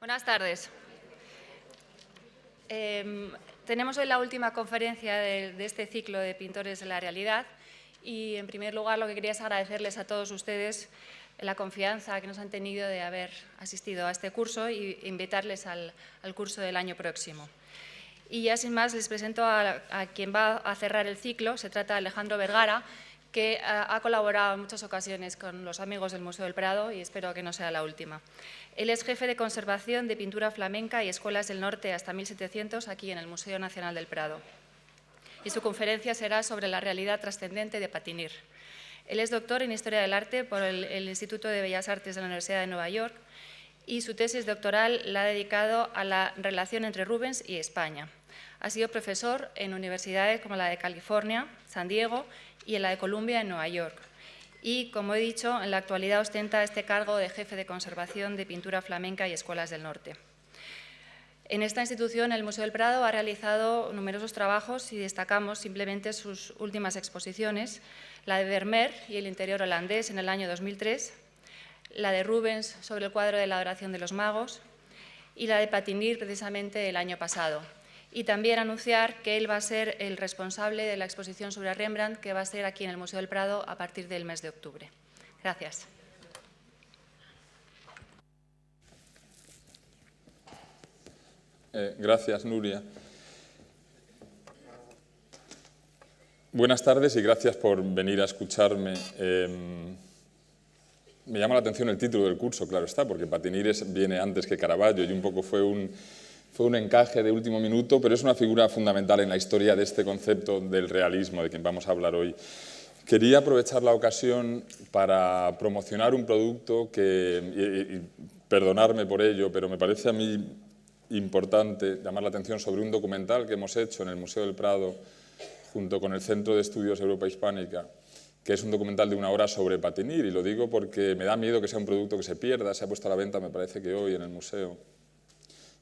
Buenas tardes. Tenemos hoy la última conferencia de este ciclo de Pintores de la Realidad y, en primer lugar, lo que quería es agradecerles a todos ustedes la confianza que nos han tenido de haber asistido a este curso e invitarles al curso del año próximo. Y ya sin más, les presento a quien va a cerrar el ciclo. Se trata de Alejandro Vergara, que ha colaborado en muchas ocasiones con los amigos del Museo del Prado y espero que no sea la última. Él es jefe de conservación de pintura flamenca y escuelas del norte hasta 1700 aquí en el Museo Nacional del Prado. Y su conferencia será sobre la realidad trascendente de Patinir. Él es doctor en Historia del Arte por el Instituto de Bellas Artes de la Universidad de Nueva York y su tesis doctoral la ha dedicado a la relación entre Rubens y España. Ha sido profesor en universidades como la de California, San Diego y en la de Columbia en Nueva York. Y, como he dicho, en la actualidad ostenta este cargo de jefe de conservación de pintura flamenca y escuelas del norte. En esta institución, el Museo del Prado ha realizado numerosos trabajos y destacamos simplemente sus últimas exposiciones, la de Vermeer y el interior holandés en el año 2003, la de Rubens sobre el cuadro de la adoración de los magos y la de Patinir precisamente el año pasado. Y también anunciar que él va a ser el responsable de la exposición sobre Rembrandt, que va a ser aquí en el Museo del Prado a partir del mes de octubre. Gracias. Gracias, Nuria. Buenas tardes y gracias por venir a escucharme. Me llama la atención el título del curso, claro está, porque Patinir viene antes que Caravaggio y un poco fue un encaje de último minuto, pero es una figura fundamental en la historia de este concepto del realismo, de quien vamos a hablar hoy. Quería aprovechar la ocasión para promocionar un producto y perdonarme por ello, pero me parece a mí importante llamar la atención sobre un documental que hemos hecho en el Museo del Prado junto con el Centro de Estudios Europa Hispánica, que es un documental de 1 hora sobre Patinir, y lo digo porque me da miedo que sea un producto que se pierda. Se ha puesto a la venta, me parece que hoy, en el museo.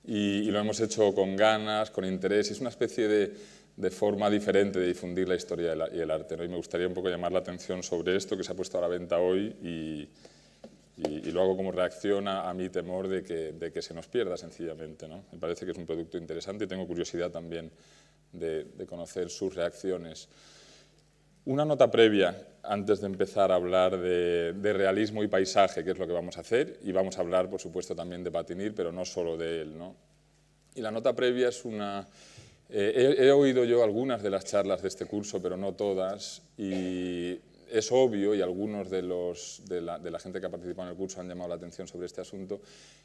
Y lo hemos hecho con ganas, con interés, y es una especie de forma diferente de difundir la historia y el arte, ¿no? Y me gustaría un poco llamar la atención sobre esto que se ha puesto a la venta hoy y lo hago como reacción a mi temor de que se nos pierda sencillamente, ¿no? Me parece que es un producto interesante y tengo curiosidad también de conocer sus reacciones. Una nota previa antes de empezar a hablar de realismo y paisaje, que es lo que vamos a hacer, y vamos a hablar, por supuesto, también de Patinir, pero no solo de él, ¿no? Y la nota previa es una... he oído yo algunas de las charlas de este curso, pero no todas, y es obvio, y algunos de la gente que ha participado en el curso han llamado la atención sobre este asunto,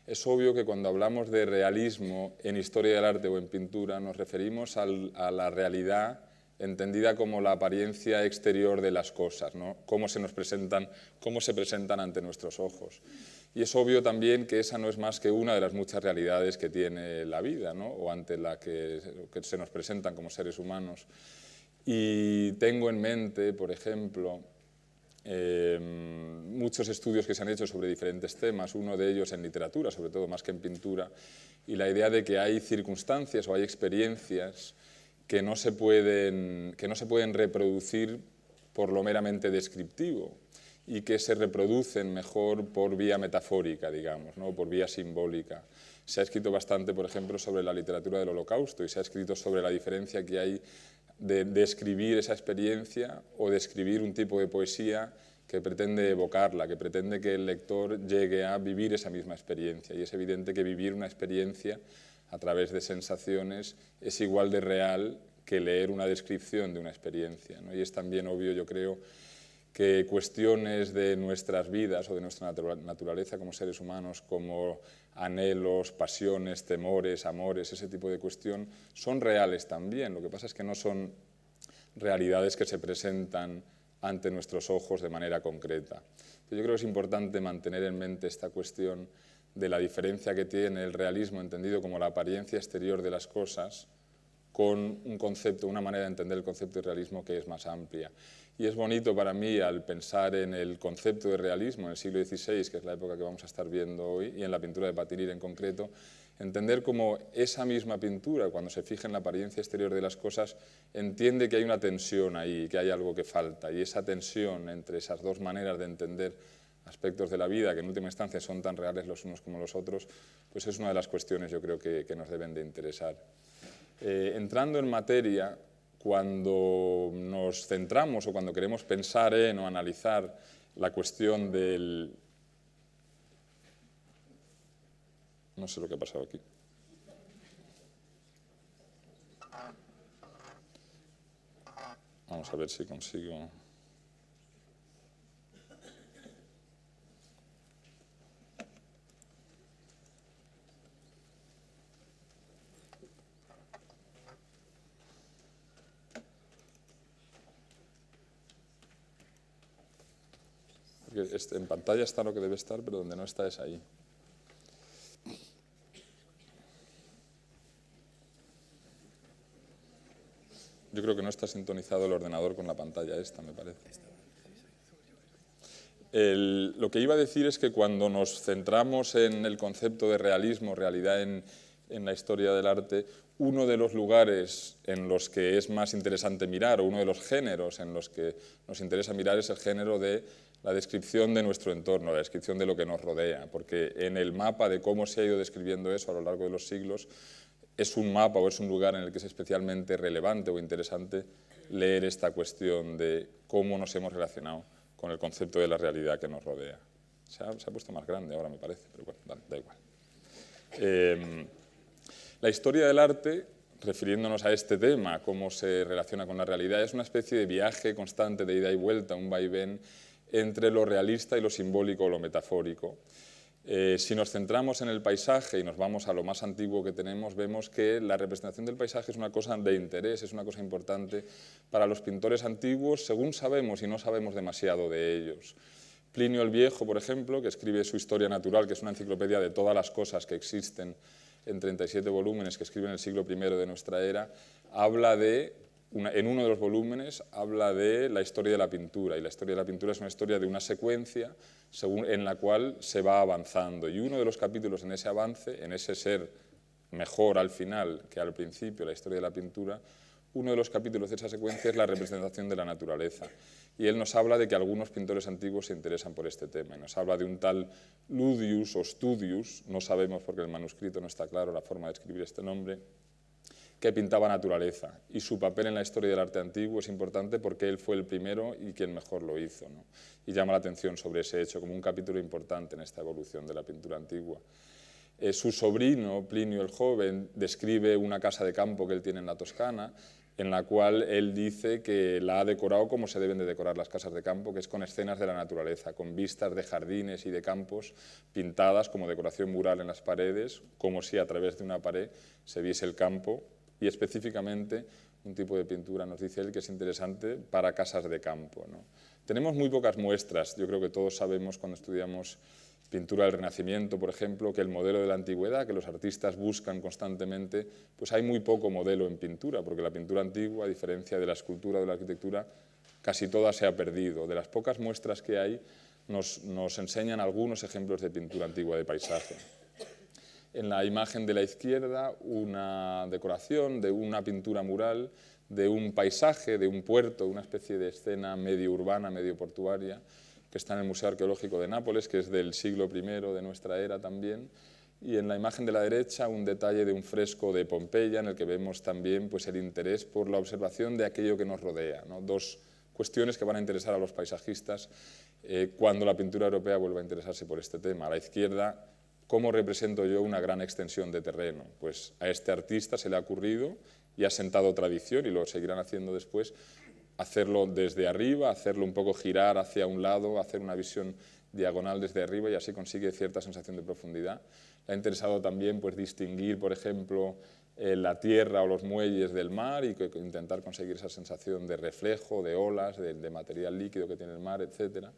es obvio que cuando hablamos de realismo en historia del arte o en pintura nos referimos a la realidad entendida como la apariencia exterior de las cosas, ¿no? Cómo se presentan ante nuestros ojos. Y es obvio también que esa no es más que una de las muchas realidades que tiene la vida, ¿no? O ante la que se nos presentan como seres humanos. Y tengo en mente, por ejemplo, muchos estudios que se han hecho sobre diferentes temas, uno de ellos en literatura, sobre todo más que en pintura, y la idea de que hay circunstancias o hay experiencias que no se pueden reproducir por lo meramente descriptivo y que se reproducen mejor por vía metafórica, digamos, ¿no? Por vía simbólica. Se ha escrito bastante, por ejemplo, sobre la literatura del Holocausto y se ha escrito sobre la diferencia que hay de escribir esa experiencia o de escribir un tipo de poesía que pretende evocarla, que pretende que el lector llegue a vivir esa misma experiencia. Y es evidente que vivir una experiencia a través de sensaciones es igual de real que leer una descripción de una experiencia, ¿no? Y es también obvio, yo creo, que cuestiones de nuestras vidas o de nuestra naturaleza como seres humanos, como anhelos, pasiones, temores, amores, ese tipo de cuestión, son reales también. Lo que pasa es que no son realidades que se presentan ante nuestros ojos de manera concreta. Yo creo que es importante mantener en mente esta cuestión de la diferencia que tiene el realismo entendido como la apariencia exterior de las cosas con un concepto, una manera de entender el concepto de realismo que es más amplia. Y es bonito para mí, al pensar en el concepto de realismo en el siglo XVI, que es la época que vamos a estar viendo hoy, y en la pintura de Patinir en concreto, entender cómo esa misma pintura, cuando se fija en la apariencia exterior de las cosas, entiende que hay una tensión ahí, que hay algo que falta, y esa tensión entre esas dos maneras de entender aspectos de la vida que en última instancia son tan reales los unos como los otros, pues es una de las cuestiones yo creo que nos deben de interesar. Entrando en materia, cuando nos centramos o cuando queremos pensar en o analizar la cuestión del... No sé lo que ha pasado aquí. Vamos a ver si consigo... Porque en pantalla está lo que debe estar, pero donde no está es ahí. Yo creo que no está sintonizado el ordenador con la pantalla esta, me parece. Lo que iba a decir es que cuando nos centramos en el concepto de realismo, realidad en la historia del arte, uno de los lugares en los que es más interesante mirar, o uno de los géneros en los que nos interesa mirar, es el género de la descripción de nuestro entorno, la descripción de lo que nos rodea, porque en el mapa de cómo se ha ido describiendo eso a lo largo de los siglos, es un mapa o es un lugar en el que es especialmente relevante o interesante leer esta cuestión de cómo nos hemos relacionado con el concepto de la realidad que nos rodea. Se ha puesto más grande ahora, me parece, pero bueno, da igual. La historia del arte, refiriéndonos a este tema, cómo se relaciona con la realidad, es una especie de viaje constante de ida y vuelta, un vaivén entre lo realista y lo simbólico o lo metafórico. Si nos centramos en el paisaje y nos vamos a lo más antiguo que tenemos, vemos que la representación del paisaje es una cosa de interés, es una cosa importante para los pintores antiguos, según sabemos y no sabemos demasiado de ellos. Plinio el Viejo, por ejemplo, que escribe su Historia Natural, que es una enciclopedia de todas las cosas que existen en 37 volúmenes, que escribe en el siglo I de nuestra era, habla de... En uno de los volúmenes habla de la historia de la pintura, y la historia de la pintura es una historia de una secuencia en la cual se va avanzando. Y uno de los capítulos en ese avance, en ese ser mejor al final que al principio, la historia de la pintura, uno de los capítulos de esa secuencia es la representación de la naturaleza. Y él nos habla de que algunos pintores antiguos se interesan por este tema. Y nos habla de un tal Ludius o Studius, no sabemos porque el manuscrito no está claro la forma de escribir este nombre, que pintaba naturaleza, y su papel en la historia del arte antiguo es importante porque él fue el primero y quien mejor lo hizo, ¿no? Y llama la atención sobre ese hecho como un capítulo importante en esta evolución de la pintura antigua. Su sobrino, Plinio el Joven, describe una casa de campo que él tiene en la Toscana, en la cual él dice que la ha decorado como se deben de decorar las casas de campo, que es con escenas de la naturaleza, con vistas de jardines y de campos pintadas como decoración mural en las paredes, como si a través de una pared se viese el campo, y específicamente un tipo de pintura, nos dice él, que es interesante para casas de campo, ¿no? Tenemos muy pocas muestras. Yo creo que todos sabemos cuando estudiamos pintura del Renacimiento, por ejemplo, que el modelo de la antigüedad, que los artistas buscan constantemente, pues hay muy poco modelo en pintura, porque la pintura antigua, a diferencia de la escultura o de la arquitectura, casi toda se ha perdido. De las pocas muestras que hay, nos enseñan algunos ejemplos de pintura antigua de paisaje. En la imagen de la izquierda, una decoración de una pintura mural de un paisaje, de un puerto, una especie de escena medio urbana, medio portuaria, que está en el Museo Arqueológico de Nápoles, que es del siglo I de nuestra era también. Y en la imagen de la derecha, un detalle de un fresco de Pompeya, en el que vemos también pues, el interés por la observación de aquello que nos rodea, ¿no? Dos cuestiones que van a interesar a los paisajistas cuando la pintura europea vuelva a interesarse por este tema. A la izquierda, ¿cómo represento yo una gran extensión de terreno? Pues a este artista se le ha ocurrido y ha sentado tradición, y lo seguirán haciendo después, hacerlo desde arriba, hacerlo un poco girar hacia un lado, hacer una visión diagonal desde arriba, y así consigue cierta sensación de profundidad. Le ha interesado también pues, distinguir, por ejemplo, la tierra o los muelles del mar y intentar conseguir esa sensación de reflejo, de olas, de material líquido que tiene el mar, etc.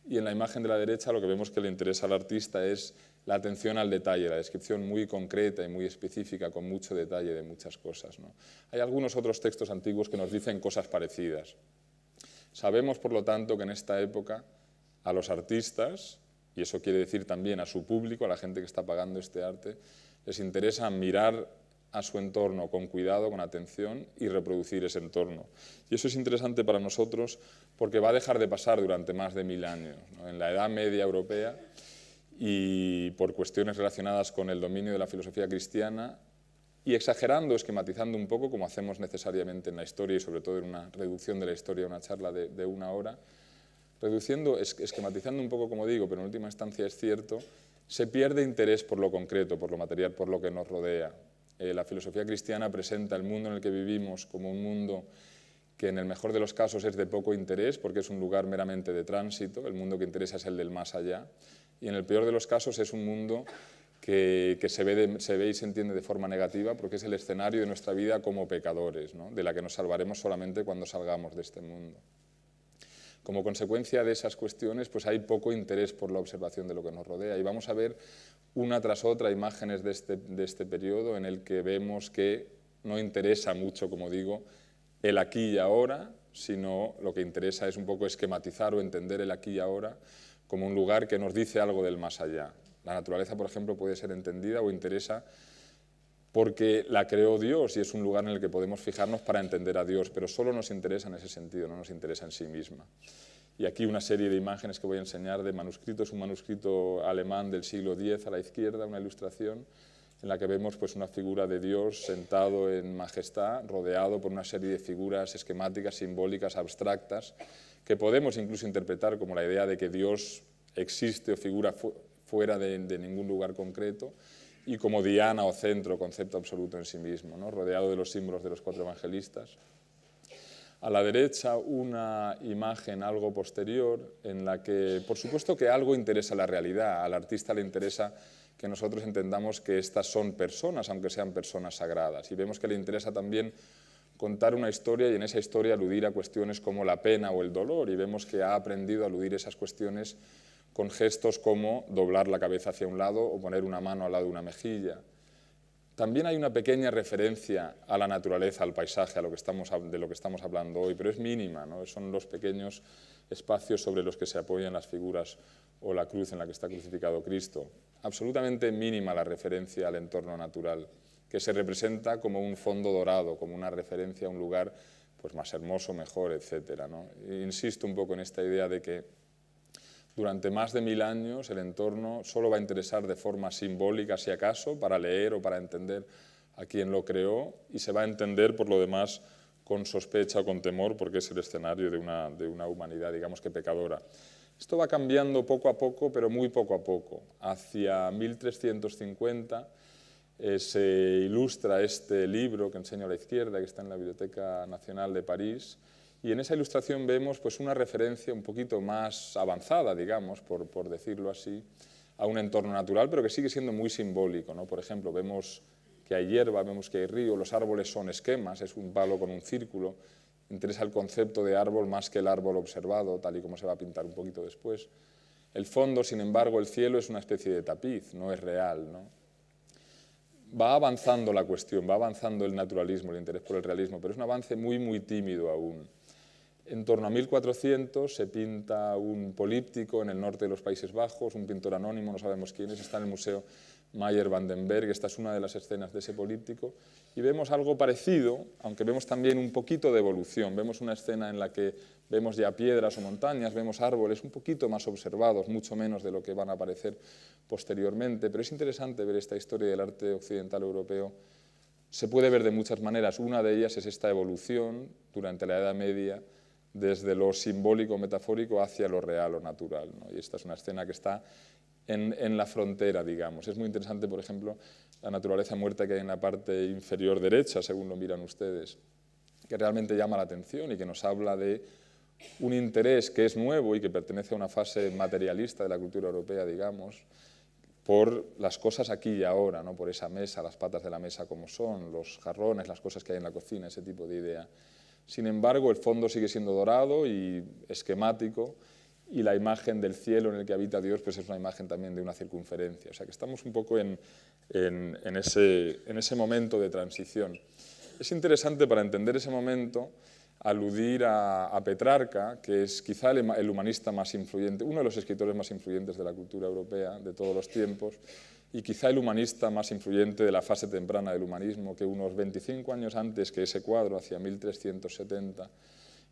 Y en la imagen de la derecha lo que vemos que le interesa al artista es la atención al detalle, la descripción muy concreta y muy específica, con mucho detalle de muchas cosas, ¿no? Hay algunos otros textos antiguos que nos dicen cosas parecidas. Sabemos, por lo tanto, que en esta época a los artistas, y eso quiere decir también a su público, a la gente que está pagando este arte, les interesa mirar a su entorno con cuidado, con atención y reproducir ese entorno. Y eso es interesante para nosotros porque va a dejar de pasar durante más de 1000 años, ¿no? En la Edad Media europea, y por cuestiones relacionadas con el dominio de la filosofía cristiana, y exagerando, esquematizando un poco, como hacemos necesariamente en la historia y sobre todo en una reducción de la historia, una charla de 1 hora, reduciendo, esquematizando un poco, como digo, pero en última instancia es cierto, se pierde interés por lo concreto, por lo material, por lo que nos rodea. La filosofía cristiana presenta el mundo en el que vivimos como un mundo que en el mejor de los casos es de poco interés, porque es un lugar meramente de tránsito, el mundo que interesa es el del más allá, y en el peor de los casos es un mundo que se ve y se entiende de forma negativa, porque es el escenario de nuestra vida como pecadores, ¿no? De la que nos salvaremos solamente cuando salgamos de este mundo. Como consecuencia de esas cuestiones, pues hay poco interés por la observación de lo que nos rodea, y vamos a ver una tras otra imágenes de este periodo en el que vemos que no interesa mucho, como digo, el aquí y ahora, sino lo que interesa es un poco esquematizar o entender el aquí y ahora como un lugar que nos dice algo del más allá. La naturaleza, por ejemplo, puede ser entendida o interesa porque la creó Dios y es un lugar en el que podemos fijarnos para entender a Dios, pero solo nos interesa en ese sentido, no nos interesa en sí misma. Y aquí una serie de imágenes que voy a enseñar de manuscritos, un manuscrito alemán del siglo X a la izquierda, una ilustración en la que vemos pues, una figura de Dios sentado en majestad, rodeado por una serie de figuras esquemáticas, simbólicas, abstractas, que podemos incluso interpretar como la idea de que Dios existe o figura fuera de ningún lugar concreto, y como diana o centro, concepto absoluto en sí mismo, ¿no? Rodeado de los símbolos de los 4 evangelistas. A la derecha una imagen algo posterior en la que, por supuesto que algo interesa la realidad, al artista le interesa que nosotros entendamos que estas son personas, aunque sean personas sagradas, y vemos que le interesa también contar una historia y en esa historia aludir a cuestiones como la pena o el dolor, y vemos que ha aprendido a aludir esas cuestiones con gestos como doblar la cabeza hacia un lado o poner una mano al lado de una mejilla. También hay una pequeña referencia a la naturaleza, al paisaje, de lo que estamos hablando hoy, pero es mínima, ¿no? Son los pequeños espacios sobre los que se apoyan las figuras o la cruz en la que está crucificado Cristo. Absolutamente mínima la referencia al entorno natural, que se representa como un fondo dorado, como una referencia a un lugar pues, más hermoso, mejor, etc., ¿no? Insisto un poco en esta idea de que durante más de 1000 años el entorno solo va a interesar de forma simbólica, si acaso, para leer o para entender a quien lo creó, y se va a entender por lo demás con sospecha o con temor, porque es el escenario de una humanidad, digamos que pecadora. Esto va cambiando poco a poco, pero muy poco a poco. Hacia 1350 se ilustra este libro que enseño a la izquierda, que está en la Biblioteca Nacional de París, y en esa ilustración vemos pues, una referencia un poquito más avanzada, digamos, por decirlo así, a un entorno natural, pero que sigue siendo muy simbólico, ¿no? Por ejemplo, vemos que hay hierba, vemos que hay río, los árboles son esquemas, es un palo con un círculo. Interesa el concepto de árbol más que el árbol observado, tal y como se va a pintar un poquito después. El fondo, sin embargo, el cielo es una especie de tapiz, no es real, ¿no? Va avanzando la cuestión, va avanzando el naturalismo, el interés por el realismo, pero es un avance muy, muy tímido aún. En torno a 1400 se pinta un políptico en el norte de los Países Bajos, un pintor anónimo, no sabemos quién es, está en el Museo Mayer van den Berg, esta es una de las escenas de ese políptico, y vemos algo parecido, aunque vemos también un poquito de evolución. Vemos una escena en la que vemos ya piedras o montañas, vemos árboles un poquito más observados, mucho menos de lo que van a aparecer posteriormente, pero es interesante ver esta historia del arte occidental europeo. Se puede ver de muchas maneras, una de ellas es esta evolución durante la Edad Media, desde lo simbólico, metafórico, hacia lo real o natural, ¿no? Y esta es una escena que está en la frontera, digamos. Es muy interesante, por ejemplo, la naturaleza muerta que hay en la parte inferior derecha, según lo miran ustedes, que realmente llama la atención y que nos habla de un interés que es nuevo y que pertenece a una fase materialista de la cultura europea, digamos, por las cosas aquí y ahora, ¿no? Por esa mesa, las patas de la mesa como son, los jarrones, las cosas que hay en la cocina, ese tipo de idea. Sin embargo, el fondo sigue siendo dorado y esquemático, y la imagen del cielo en el que habita Dios pues es una imagen también de una circunferencia. O sea que estamos un poco en ese momento de transición. Es interesante para entender ese momento aludir a Petrarca, que es quizá el humanista más influyente, uno de los escritores más influyentes de la cultura europea de todos los tiempos, y quizá el humanista más influyente de la fase temprana del humanismo, que unos 25 años antes que ese cuadro, hacia 1370,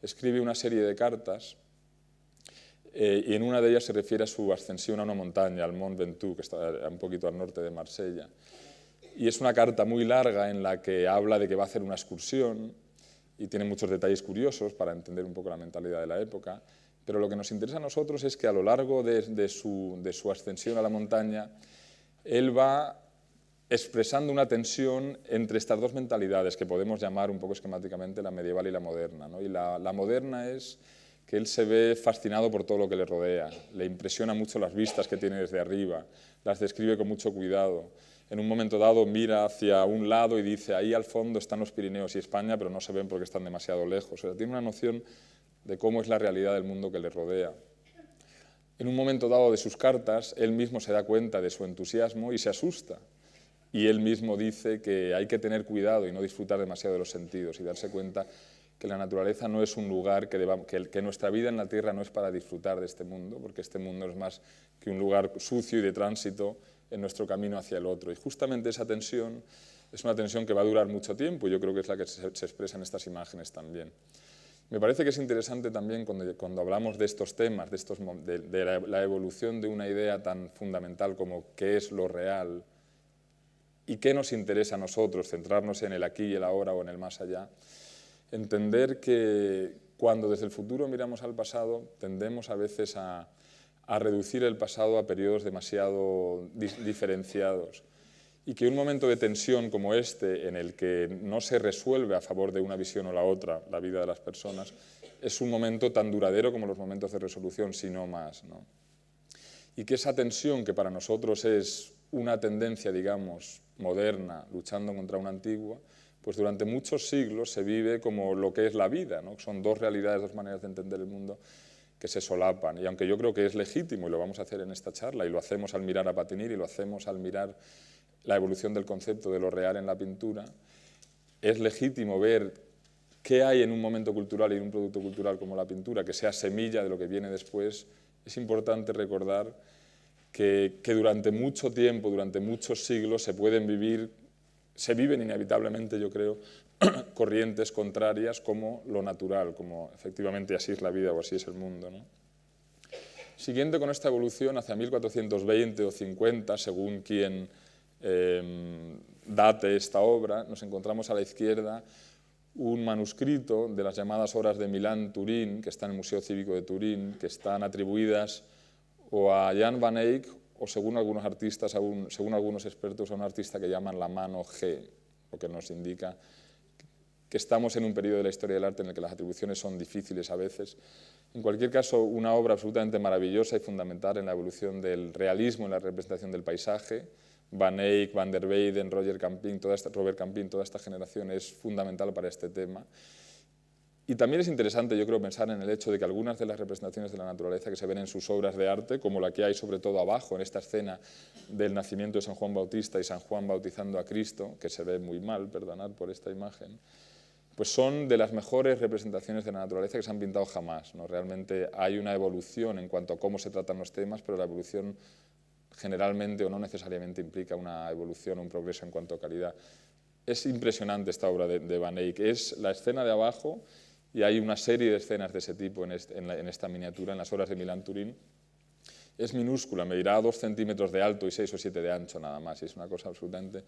escribe una serie de cartas y en una de ellas se refiere a su ascensión a una montaña, al Mont Ventoux, que está un poquito al norte de Marsella. Y es una carta muy larga en la que habla de que va a hacer una excursión y tiene muchos detalles curiosos para entender un poco la mentalidad de la época, pero lo que nos interesa a nosotros es que a lo largo de su ascensión a la montaña, él va expresando una tensión entre estas dos mentalidades que podemos llamar un poco esquemáticamente la medieval y la moderna, ¿no? Y la moderna es que él se ve fascinado por todo lo que le rodea, le impresiona mucho las vistas que tiene desde arriba, las describe con mucho cuidado. En un momento dado mira hacia un lado y dice, ahí al fondo están los Pirineos y España, pero no se ven porque están demasiado lejos. O sea, tiene una noción de cómo es la realidad del mundo que le rodea. En un momento dado de sus cartas, él mismo se da cuenta de su entusiasmo y se asusta. Y él mismo dice que hay que tener cuidado y no disfrutar demasiado de los sentidos y darse cuenta que la naturaleza no es un lugar, que nuestra vida en la tierra no es para disfrutar de este mundo, porque este mundo es más que un lugar sucio y de tránsito en nuestro camino hacia el otro. Y justamente esa tensión es una tensión que va a durar mucho tiempo y yo creo que es la que se expresa en estas imágenes también. Me parece que es interesante también cuando hablamos de estos temas, de la evolución de una idea tan fundamental como qué es lo real y qué nos interesa a nosotros, centrarnos en el aquí y el ahora o en el más allá, entender que cuando desde el futuro miramos al pasado tendemos a veces a reducir el pasado a periodos demasiado diferenciados y que un momento de tensión como este, en el que no se resuelve a favor de una visión o la otra la vida de las personas, es un momento tan duradero como los momentos de resolución, si no más, ¿no? Y que esa tensión, que para nosotros es una tendencia, digamos, moderna, luchando contra una antigua, pues durante muchos siglos se vive como lo que es la vida, ¿no? Son dos realidades, dos maneras de entender el mundo que se solapan. Y aunque yo creo que es legítimo, y lo vamos a hacer en esta charla, y lo hacemos al mirar a Patinir, y lo hacemos al mirar la evolución del concepto de lo real en la pintura, es legítimo ver qué hay en un momento cultural y en un producto cultural como la pintura, que sea semilla de lo que viene después. Es importante recordar que durante mucho tiempo, durante muchos siglos, se viven inevitablemente, yo creo, corrientes contrarias como lo natural, como efectivamente así es la vida o así es el mundo, ¿no? Siguiendo con esta evolución, hacia 1420 o 50, según quien date esta obra, nos encontramos a la izquierda un manuscrito de las llamadas Horas de Milán-Turín, que está en el Museo Cívico de Turín, que están atribuidas o a Jan van Eyck o, según algunos artistas, según algunos expertos, a un artista que llaman la mano G, lo que nos indica que estamos en un periodo de la historia del arte en el que las atribuciones son difíciles a veces. En cualquier caso, una obra absolutamente maravillosa y fundamental en la evolución del realismo en la representación del paisaje. Van Eyck, Van der Weyden, Robert Campin, toda esta generación es fundamental para este tema. Y también es interesante, yo creo, pensar en el hecho de que algunas de las representaciones de la naturaleza que se ven en sus obras de arte, como la que hay sobre todo abajo, en esta escena del nacimiento de San Juan Bautista y San Juan bautizando a Cristo, que se ve muy mal, perdonad por esta imagen, pues son de las mejores representaciones de la naturaleza que se han pintado jamás, ¿no? Realmente hay una evolución en cuanto a cómo se tratan los temas, pero la evolución generalmente o no necesariamente implica una evolución o un progreso en cuanto a calidad. Es impresionante esta obra de Van Eyck. Es la escena de abajo, y hay una serie de escenas de ese tipo en esta miniatura, en las Horas de Milán-Turín. Es minúscula, medirá 2 centímetros de alto y 6 o 7 de ancho nada más, y es una cosa absolutamente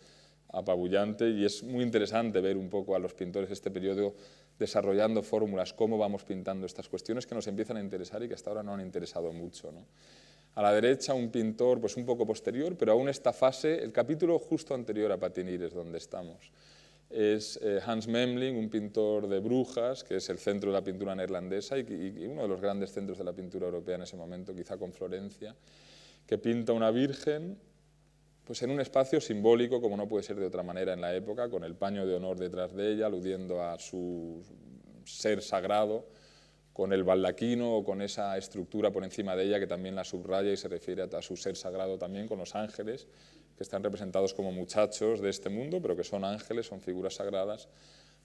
apabullante, y es muy interesante ver un poco a los pintores de este periodo desarrollando fórmulas, cómo vamos pintando estas cuestiones que nos empiezan a interesar y que hasta ahora no han interesado mucho, ¿no? A la derecha un pintor pues un poco posterior, pero aún esta fase, el capítulo justo anterior a Patinir es donde estamos. Es Hans Memling, un pintor de Brujas, que es el centro de la pintura neerlandesa y uno de los grandes centros de la pintura europea en ese momento, quizá con Florencia, que pinta una virgen pues en un espacio simbólico, como no puede ser de otra manera en la época, con el paño de honor detrás de ella, aludiendo a su ser sagrado, con el baldaquino o con esa estructura por encima de ella que también la subraya y se refiere a su ser sagrado también, con los ángeles, que están representados como muchachos de este mundo, pero que son ángeles, son figuras sagradas.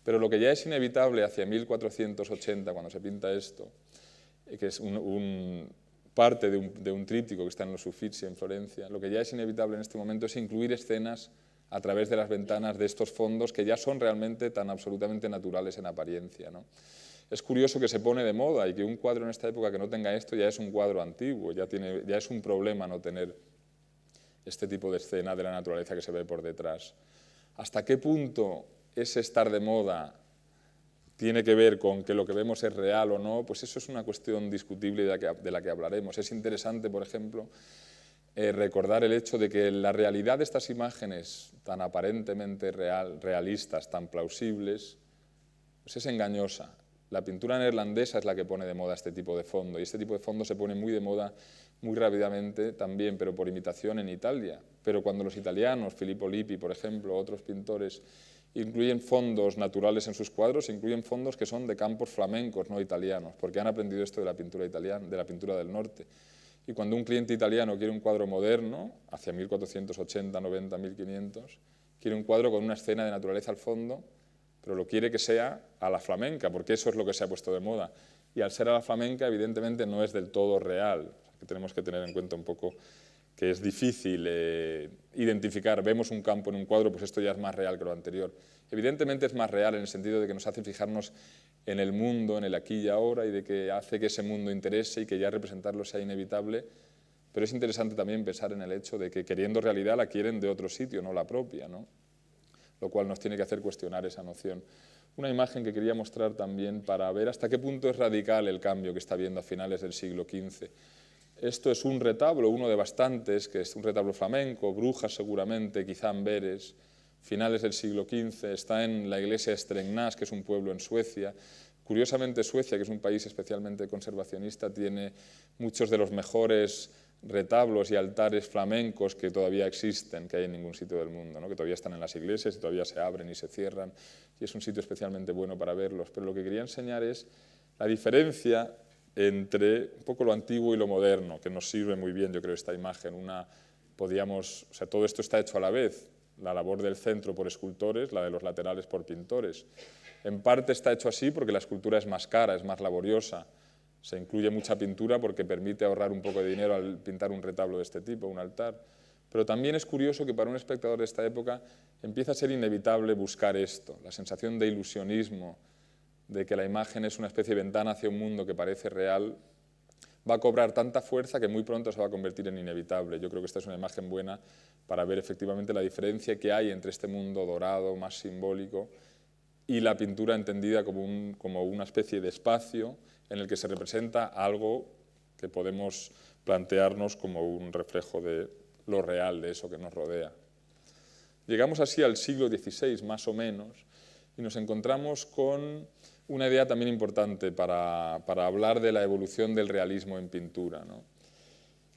Pero lo que ya es inevitable hacia 1480, cuando se pinta esto, que es parte de un tríptico que está en los Uffizi en Florencia. Lo que ya es inevitable en este momento es incluir escenas a través de las ventanas de estos fondos que ya son realmente tan absolutamente naturales en apariencia, ¿no? Es curioso que se pone de moda y que un cuadro en esta época que no tenga esto ya es un cuadro antiguo, ya es un problema no tener este tipo de escena de la naturaleza que se ve por detrás. ¿Hasta qué punto ese estar de moda tiene que ver con que lo que vemos es real o no? Pues eso es una cuestión discutible de la que hablaremos. Es interesante, por ejemplo, recordar el hecho de que la realidad de estas imágenes tan aparentemente realistas, tan plausibles, pues es engañosa. La pintura neerlandesa es la que pone de moda este tipo de fondo, y este tipo de fondo se pone muy de moda muy rápidamente también, pero por imitación en Italia. Pero cuando los italianos, Filippo Lippi, por ejemplo, otros pintores, incluyen fondos naturales en sus cuadros, incluyen fondos que son de campos flamencos, no italianos, porque han aprendido esto de la pintura italiana, de la pintura del norte. Y cuando un cliente italiano quiere un cuadro moderno, hacia 1480, 90, 1500, quiere un cuadro con una escena de naturaleza al fondo, pero lo quiere que sea a la flamenca, porque eso es lo que se ha puesto de moda. Y al ser a la flamenca, evidentemente, no es del todo real. O sea, que tenemos que tener en cuenta un poco que es difícil identificar, vemos un campo en un cuadro, pues esto ya es más real que lo anterior. Evidentemente es más real en el sentido de que nos hace fijarnos en el mundo, en el aquí y ahora, y de que hace que ese mundo interese y que ya representarlo sea inevitable, pero es interesante también pensar en el hecho de que queriendo realidad la quieren de otro sitio, no la propia, ¿no? Lo cual nos tiene que hacer cuestionar esa noción. Una imagen que quería mostrar también para ver hasta qué punto es radical el cambio que está habiendo a finales del siglo XV. Esto es un retablo, uno de bastantes, que es un retablo flamenco, Brujas seguramente, quizá Amberes, finales del siglo XV, está en la iglesia de Strängnäs, que es un pueblo en Suecia. Curiosamente Suecia, que es un país especialmente conservacionista, tiene muchos de los mejores retablos y altares flamencos que todavía existen, que hay en ningún sitio del mundo, ¿no? Que todavía están en las iglesias y todavía se abren y se cierran, y es un sitio especialmente bueno para verlos. Pero lo que quería enseñar es la diferencia entre un poco lo antiguo y lo moderno, que nos sirve muy bien, yo creo, esta imagen. Todo esto está hecho a la vez, la labor del centro por escultores, la de los laterales por pintores. En parte está hecho así porque la escultura es más cara, es más laboriosa, se incluye mucha pintura porque permite ahorrar un poco de dinero al pintar un retablo de este tipo, un altar. Pero también es curioso que para un espectador de esta época empieza a ser inevitable buscar esto, la sensación de ilusionismo, de que la imagen es una especie de ventana hacia un mundo que parece real, va a cobrar tanta fuerza que muy pronto se va a convertir en inevitable. Yo creo que esta es una imagen buena para ver efectivamente la diferencia que hay entre este mundo dorado, más simbólico, y la pintura entendida como una especie de espacio en el que se representa algo que podemos plantearnos como un reflejo de lo real, de eso que nos rodea. Llegamos así al siglo XVI, más o menos, y nos encontramos con una idea también importante para hablar de la evolución del realismo en pintura, ¿no?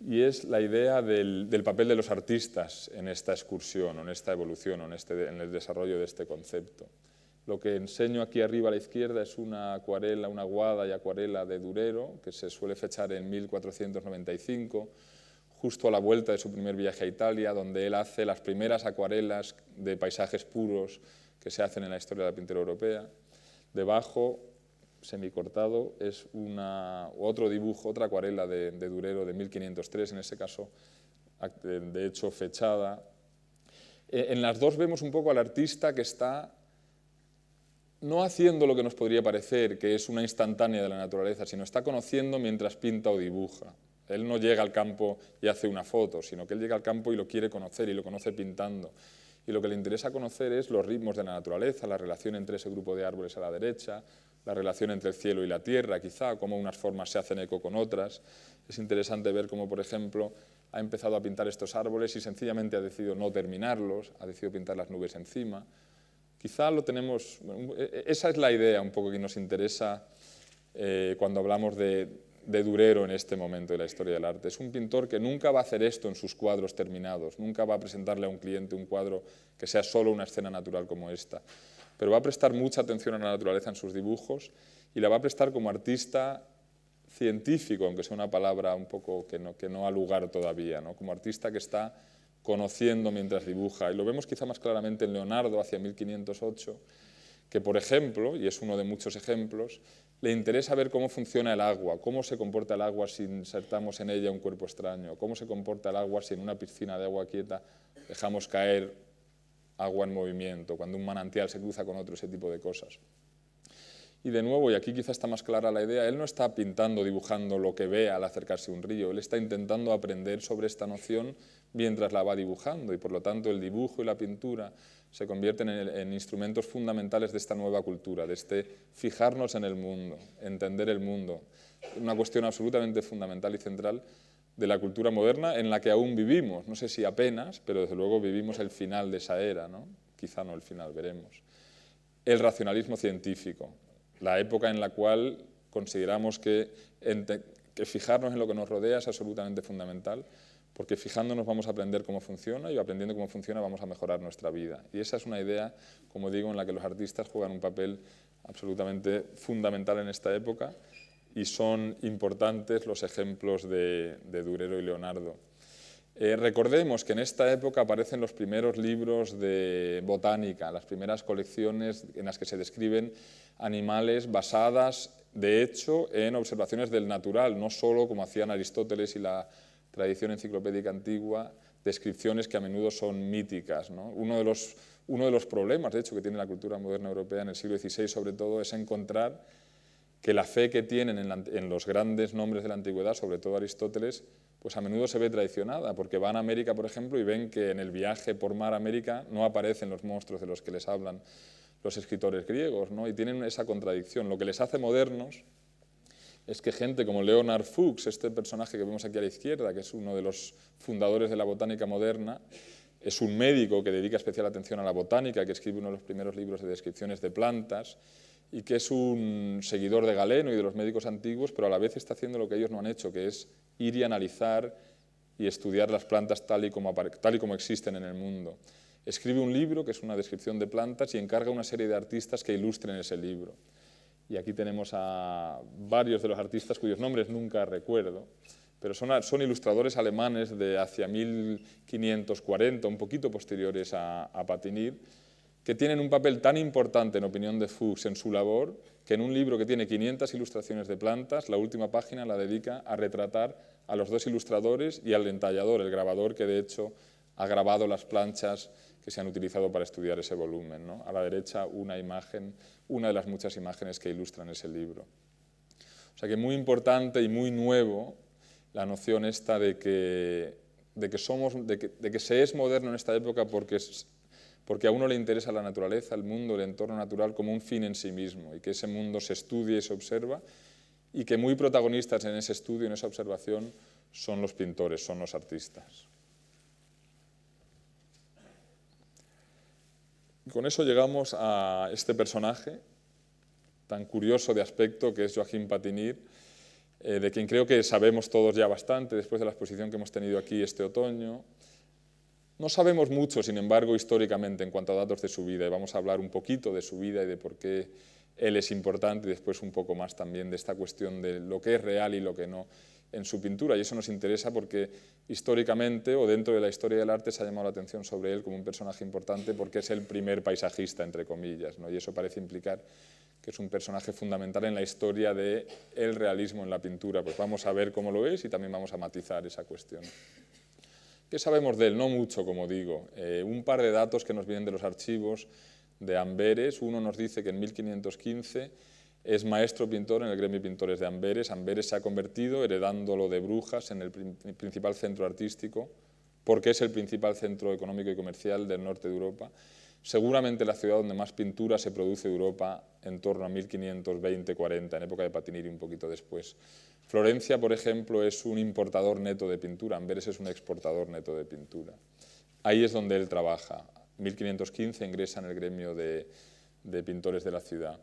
Y es la idea del papel de los artistas en esta excursión, o en esta evolución, o en el desarrollo de este concepto. Lo que enseño aquí arriba a la izquierda es una acuarela, una guada y acuarela de Durero, que se suele fechar en 1495, justo a la vuelta de su primer viaje a Italia, donde él hace las primeras acuarelas de paisajes puros que se hacen en la historia de la pintura europea. Debajo, semicortado, es otro dibujo, otra acuarela de Durero de 1503, en ese caso, de hecho, fechada. En las dos vemos un poco al artista que está no haciendo lo que nos podría parecer, que es una instantánea de la naturaleza, sino está conociendo mientras pinta o dibuja. Él no llega al campo y hace una foto, sino que él llega al campo y lo quiere conocer, y lo conoce pintando. Y lo que le interesa conocer es los ritmos de la naturaleza, la relación entre ese grupo de árboles a la derecha, la relación entre el cielo y la tierra, quizá, cómo unas formas se hacen eco con otras. Es interesante ver cómo, por ejemplo, ha empezado a pintar estos árboles y sencillamente ha decidido no terminarlos, ha decidido pintar las nubes encima. Quizá lo tenemos, esa es la idea un poco que nos interesa cuando hablamos de Durero en este momento de la historia del arte. Es un pintor que nunca va a hacer esto en sus cuadros terminados, nunca va a presentarle a un cliente un cuadro que sea solo una escena natural como esta, pero va a prestar mucha atención a la naturaleza en sus dibujos y la va a prestar como artista científico, aunque sea una palabra un poco que no ha lugar todavía, ¿no? Como artista que está conociendo mientras dibuja. Y lo vemos quizá más claramente en Leonardo, hacia 1508, que, por ejemplo, y es uno de muchos ejemplos, le interesa ver cómo funciona el agua, cómo se comporta el agua si insertamos en ella un cuerpo extraño, cómo se comporta el agua si en una piscina de agua quieta dejamos caer agua en movimiento, cuando un manantial se cruza con otro, ese tipo de cosas. Y de nuevo, y aquí quizá está más clara la idea, él no está pintando, dibujando lo que ve al acercarse a un río, él está intentando aprender sobre esta noción mientras la va dibujando, y por lo tanto el dibujo y la pintura se convierten en instrumentos fundamentales de esta nueva cultura, de este fijarnos en el mundo, entender el mundo, una cuestión absolutamente fundamental y central de la cultura moderna en la que aún vivimos, no sé si apenas, pero desde luego vivimos el final de esa era, ¿no? Quizá no el final, veremos. El racionalismo científico, la época en la cual consideramos que fijarnos en lo que nos rodea es absolutamente fundamental, porque fijándonos vamos a aprender cómo funciona y aprendiendo cómo funciona vamos a mejorar nuestra vida. Y esa es una idea, como digo, en la que los artistas juegan un papel absolutamente fundamental en esta época, y son importantes los ejemplos de Durero y Leonardo. Recordemos que en esta época aparecen los primeros libros de botánica, las primeras colecciones en las que se describen animales basadas, de hecho, en observaciones del natural, no solo como hacían Aristóteles y la tradición enciclopédica antigua, descripciones que a menudo son míticas, ¿no? Uno de los problemas, de hecho, que tiene la cultura moderna europea en el siglo XVI, sobre todo, es encontrar que la fe que tienen en los grandes nombres de la antigüedad, sobre todo Aristóteles, pues a menudo se ve traicionada, porque van a América, por ejemplo, y ven que en el viaje por mar a América no aparecen los monstruos de los que les hablan los escritores griegos, ¿no? Y tienen esa contradicción. Lo que les hace modernos es que gente como Leonard Fuchs, este personaje que vemos aquí a la izquierda, que es uno de los fundadores de la botánica moderna, es un médico que dedica especial atención a la botánica, que escribe uno de los primeros libros de descripciones de plantas, y que es un seguidor de Galeno y de los médicos antiguos, pero a la vez está haciendo lo que ellos no han hecho, que es ir y analizar y estudiar las plantas tal y como existen en el mundo. Escribe un libro que es una descripción de plantas y encarga a una serie de artistas que ilustren ese libro. Y aquí tenemos a varios de los artistas cuyos nombres nunca recuerdo, pero son ilustradores alemanes de hacia 1540, un poquito posteriores a Patinir, que tienen un papel tan importante, en opinión de Fuchs, en su labor, que en un libro que tiene 500 ilustraciones de plantas, la última página la dedica a retratar a los dos ilustradores y al entallador, el grabador que de hecho ha grabado las planchas que se han utilizado para estudiar ese volumen, ¿no? A la derecha una imagen, una de las muchas imágenes que ilustran ese libro. O sea que muy importante y muy nuevo la noción esta de que se es moderno en esta época porque a uno le interesa la naturaleza, el mundo, el entorno natural como un fin en sí mismo, y que ese mundo se estudia y se observa, y que muy protagonistas en ese estudio, en esa observación, son los pintores, son los artistas. Y con eso llegamos a este personaje tan curioso de aspecto que es Joachim Patinir, de quien creo que sabemos todos ya bastante después de la exposición que hemos tenido aquí este otoño. No sabemos mucho, sin embargo, históricamente en cuanto a datos de su vida, y vamos a hablar un poquito de su vida y de por qué él es importante, y después un poco más también de esta cuestión de lo que es real y lo que no en su pintura, y eso nos interesa porque históricamente o dentro de la historia del arte se ha llamado la atención sobre él como un personaje importante porque es el primer paisajista, entre comillas, ¿no? Y eso parece implicar que es un personaje fundamental en la historia del realismo en la pintura. Pues vamos a ver cómo lo es y también vamos a matizar esa cuestión. ¿Qué sabemos de él? No mucho, como digo. Un par de datos que nos vienen de los archivos de Amberes. Uno nos dice que en 1515 es maestro pintor en el gremio de pintores de Amberes. Amberes se ha convertido, heredándolo de Brujas, en el principal centro artístico, porque es el principal centro económico y comercial del norte de Europa. Seguramente la ciudad donde más pintura se produce de Europa en torno a 1520-40, en época de Patinir y un poquito después. Florencia, por ejemplo, es un importador neto de pintura, Amberes es un exportador neto de pintura. Ahí es donde él trabaja. 1515 ingresa en el gremio de pintores de la ciudad.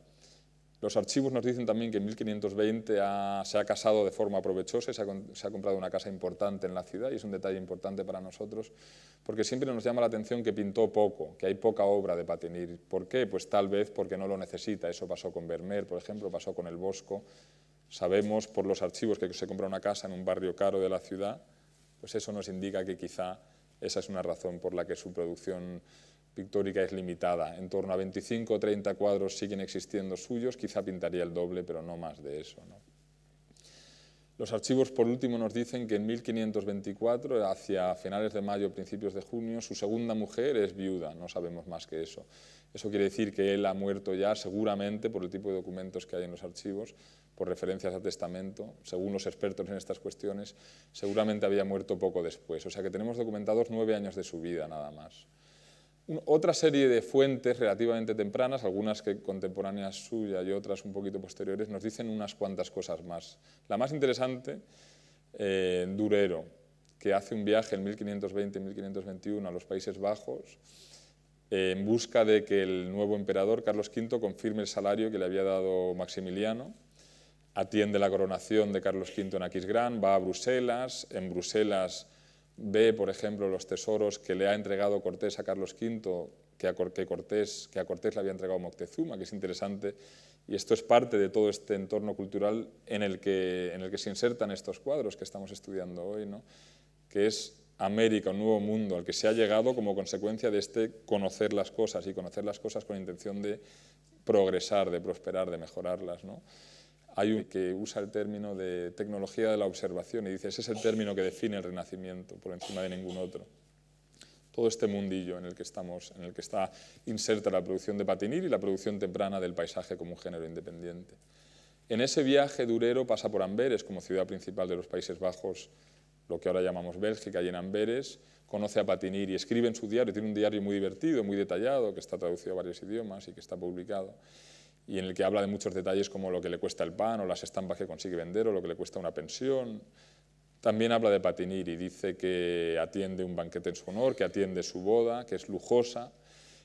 Los archivos nos dicen también que en 1520 se ha casado de forma provechosa y se ha comprado una casa importante en la ciudad, y es un detalle importante para nosotros, porque siempre nos llama la atención que pintó poco, que hay poca obra de Patinir. ¿Por qué? Pues tal vez porque no lo necesita. Eso pasó con Vermeer, por ejemplo, pasó con el Bosco. Sabemos por los archivos que se compra una casa en un barrio caro de la ciudad, pues eso nos indica que quizá esa es una razón por la que su producción pictórica es limitada. En torno a 25 o 30 cuadros siguen existiendo suyos, quizá pintaría el doble, pero no más de eso, ¿no? Los archivos, por último, nos dicen que en 1524, hacia finales de mayo, principios de junio, su segunda mujer es viuda, no sabemos más que eso. Eso quiere decir que él ha muerto ya, seguramente, por el tipo de documentos que hay en los archivos, por referencias a testamento, según los expertos en estas cuestiones, seguramente había muerto poco después. O sea que tenemos documentados 9 años de su vida, nada más. Otra serie de fuentes relativamente tempranas, algunas que contemporáneas suyas y otras un poquito posteriores, nos dicen unas cuantas cosas más. La más interesante, Durero, que hace un viaje en 1520-1521 a los Países Bajos en busca de que el nuevo emperador, Carlos V, confirme el salario que le había dado Maximiliano, atiende la coronación de Carlos V en Aquisgrán, va a Bruselas, en Bruselas ve, por ejemplo, los tesoros que le ha entregado Cortés a Carlos V, que a Cortés le había entregado Moctezuma, que es interesante, y esto es parte de todo este entorno cultural en el que se insertan estos cuadros que estamos estudiando hoy, ¿no? Que es América, un nuevo mundo al que se ha llegado como consecuencia de este conocer las cosas, y conocer las cosas con intención de progresar, de prosperar, de mejorarlas, ¿no? Hay un que usa el término de tecnología de la observación y dice, ese es el término que define el Renacimiento por encima de ningún otro. Todo este mundillo en el que estamos, en el que está inserta la producción de Patinir y la producción temprana del paisaje como un género independiente. En ese viaje, Durero pasa por Amberes como ciudad principal de los Países Bajos, lo que ahora llamamos Bélgica, y en Amberes conoce a Patinir y escribe en su diario, tiene un diario muy divertido, muy detallado, que está traducido a varios idiomas y que está publicado, y en el que habla de muchos detalles como lo que le cuesta el pan o las estampas que consigue vender o lo que le cuesta una pensión. También habla de Patinir y dice que atiende un banquete en su honor, que atiende su boda, que es lujosa.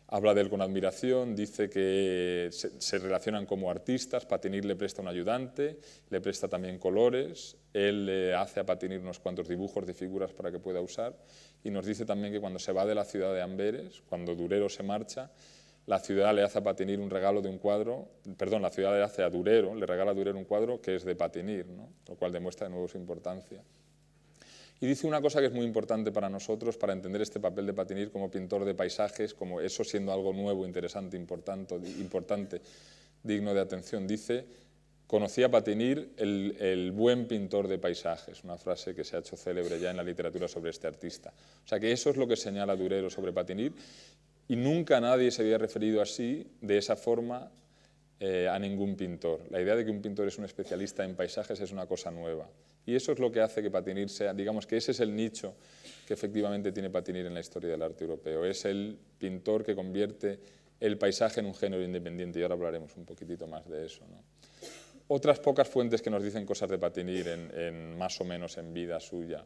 Habla de él con admiración, dice que se relacionan como artistas, Patinir le presta un ayudante, le presta también colores, él le hace a Patinir unos cuantos dibujos de figuras para que pueda usar, y nos dice también que cuando se va de la ciudad de Amberes, cuando Durero se marcha, la ciudad le hace a Patinir un regalo de un cuadro, perdón, la ciudad le hace a Durero, le regala a Durero un cuadro que es de Patinir, ¿no? Lo cual demuestra de nuevo su importancia. Y dice una cosa que es muy importante para nosotros, para entender este papel de Patinir como pintor de paisajes, como eso siendo algo nuevo, interesante, importante, digno de atención. Dice, conocí a Patinir el buen pintor de paisajes, una frase que se ha hecho célebre ya en la literatura sobre este artista. O sea que eso es lo que señala Durero sobre Patinir, y nunca nadie se había referido así, de esa forma, a ningún pintor. La idea de que un pintor es un especialista en paisajes es una cosa nueva. Y eso es lo que hace que Patinir sea, digamos que ese es el nicho que efectivamente tiene Patinir en la historia del arte europeo. Es el pintor que convierte el paisaje en un género independiente, y ahora hablaremos un poquitito más de eso, ¿no? Otras pocas fuentes que nos dicen cosas de Patinir más o menos en vida suya,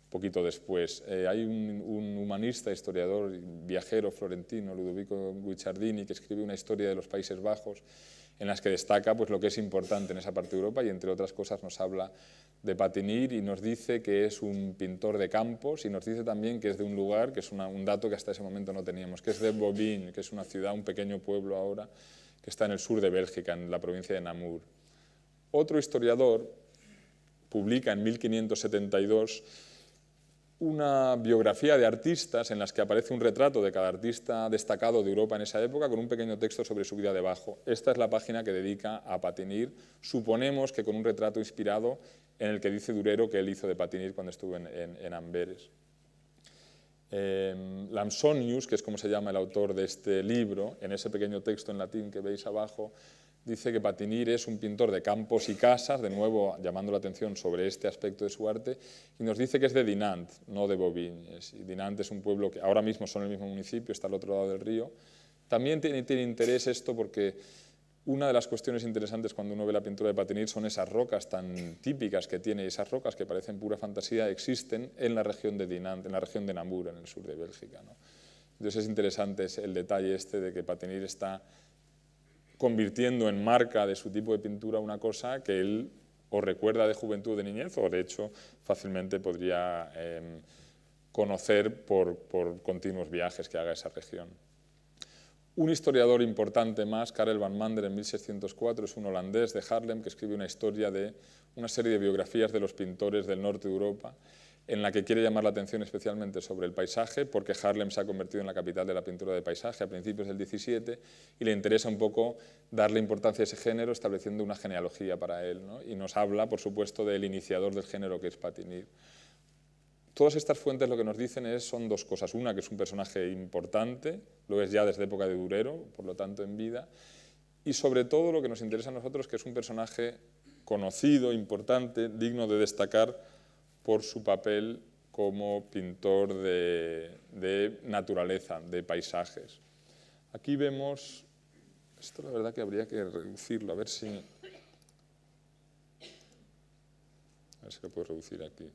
poquito después. Hay un humanista, historiador, viajero florentino, Ludovico Guicciardini, que escribe una historia de los Países Bajos en las que destaca pues, lo que es importante en esa parte de Europa, y entre otras cosas nos habla de Patinir y nos dice que es un pintor de campos, y nos dice también que es de un lugar, que es un dato que hasta ese momento no teníamos, que es de Bobigny, que es una ciudad, un pequeño pueblo ahora, que está en el sur de Bélgica, en la provincia de Namur. Otro historiador publica en 1572 una biografía de artistas en las que aparece un retrato de cada artista destacado de Europa en esa época con un pequeño texto sobre su vida debajo. Esta es la página que dedica a Patinir, suponemos que con un retrato inspirado en el que dice Durero que él hizo de Patinir cuando estuvo en Amberes. Lamsonius, que es como se llama el autor de este libro, en ese pequeño texto en latín que veis abajo, dice que Patinir es un pintor de campos y casas, de nuevo llamando la atención sobre este aspecto de su arte, y nos dice que es de Dinant, no de Bobigny. Dinant es un pueblo que ahora mismo son el mismo municipio, está al otro lado del río. También tiene interés esto porque una de las cuestiones interesantes cuando uno ve la pintura de Patinir son esas rocas tan típicas que tiene, esas rocas que parecen pura fantasía, existen en la región de Dinant, en la región de Namur, en el sur de Bélgica, ¿no? Entonces es interesante el detalle este de que Patinir está convirtiendo en marca de su tipo de pintura una cosa que él o recuerda de juventud o de niñez, o de hecho fácilmente podría conocer por continuos viajes que haga a esa región. Un historiador importante más, Karel van Mander, en 1604, es un holandés de Haarlem que escribe una historia de una serie de biografías de los pintores del norte de Europa, en la que quiere llamar la atención especialmente sobre el paisaje, porque Haarlem se ha convertido en la capital de la pintura de paisaje a principios del 17 y le interesa un poco darle importancia a ese género estableciendo una genealogía para él, ¿no? Y nos habla, por supuesto, del iniciador del género que es Patinir. Todas estas fuentes lo que nos dicen son dos cosas. Una, que es un personaje importante, lo es ya desde época de Durero, por lo tanto en vida, y sobre todo lo que nos interesa a nosotros, que es un personaje conocido, importante, digno de destacar por su papel como pintor de naturaleza, de paisajes. Aquí vemos, esto la verdad que habría que reducirlo, a ver si lo puedo reducir aquí.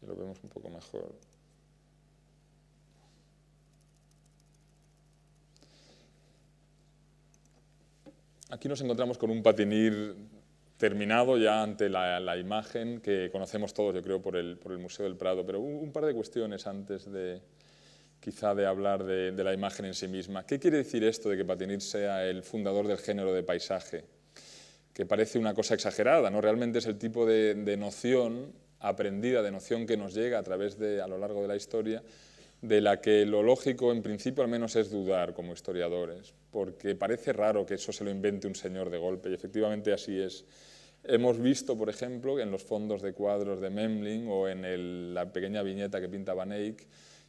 Y lo vemos un poco mejor. Aquí nos encontramos con un Patinir terminado ya ante la imagen que conocemos todos, yo creo, por el Museo del Prado, pero un par de cuestiones antes quizá de hablar de la imagen en sí misma. ¿Qué quiere decir esto de que Patinir sea el fundador del género de paisaje? Que parece una cosa exagerada, ¿no? Realmente es el tipo de noción aprendida, de noción que nos llega a lo largo de la historia, de la que lo lógico, en principio, al menos es dudar como historiadores, porque parece raro que eso se lo invente un señor de golpe, y efectivamente así es. Hemos visto, por ejemplo, en los fondos de cuadros de Memling o en la pequeña viñeta que pinta Van Eyck,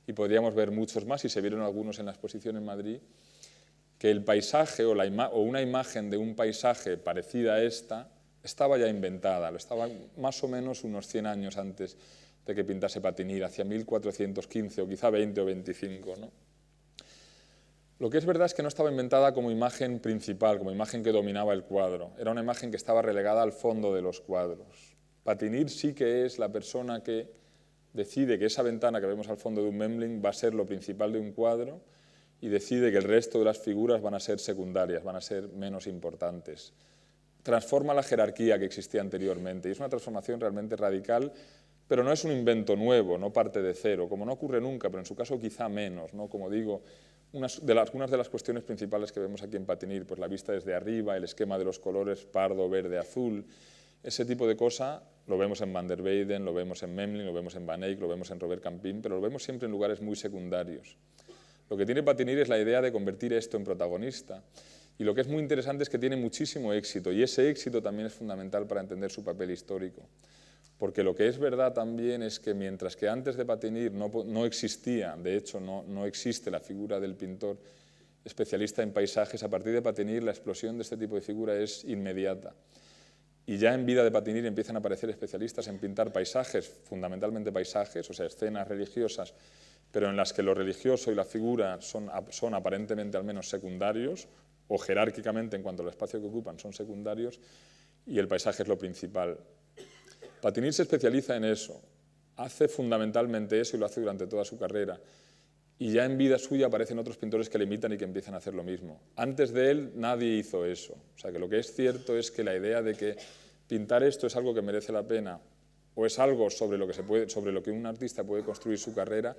y podríamos ver muchos más, y se vieron algunos en la exposición en Madrid, que el paisaje o una imagen de un paisaje parecida a esta estaba ya inventada, lo estaba más o menos unos 100 años antes de que pintase Patinir, hacia 1415 o quizá 20 o 25, ¿no? Lo que es verdad es que no estaba inventada como imagen principal, como imagen que dominaba el cuadro. Era una imagen que estaba relegada al fondo de los cuadros. Patinir sí que es la persona que decide que esa ventana que vemos al fondo de un Memling va a ser lo principal de un cuadro y decide que el resto de las figuras van a ser secundarias, van a ser menos importantes. Transforma la jerarquía que existía anteriormente y es una transformación realmente radical, pero no es un invento nuevo, no parte de cero, como no ocurre nunca, pero en su caso quizá menos, ¿no? Como digo, algunas de las cuestiones principales que vemos aquí en Patinir, pues la vista desde arriba, el esquema de los colores pardo, verde, azul, ese tipo de cosa lo vemos en Van der Weyden, lo vemos en Memling, lo vemos en Van Eyck, lo vemos en Robert Campin, pero lo vemos siempre en lugares muy secundarios. Lo que tiene Patinir es la idea de convertir esto en protagonista. Y lo que es muy interesante es que tiene muchísimo éxito, y ese éxito también es fundamental para entender su papel histórico. Porque lo que es verdad también es que mientras que antes de Patinir no existía, de hecho no existe la figura del pintor especialista en paisajes, a partir de Patinir la explosión de este tipo de figura es inmediata. Y ya en vida de Patinir empiezan a aparecer especialistas en pintar paisajes, fundamentalmente paisajes, o sea, escenas religiosas, pero en las que lo religioso y la figura son aparentemente al menos secundarios, o jerárquicamente en cuanto al espacio que ocupan son secundarios, y el paisaje es lo principal. Patinir se especializa en eso, hace fundamentalmente eso y lo hace durante toda su carrera. Y ya en vida suya aparecen otros pintores que le imitan y que empiezan a hacer lo mismo. Antes de él nadie hizo eso. O sea que lo que es cierto es que la idea de que pintar esto es algo que merece la pena o es algo sobre lo que un artista puede construir su carrera,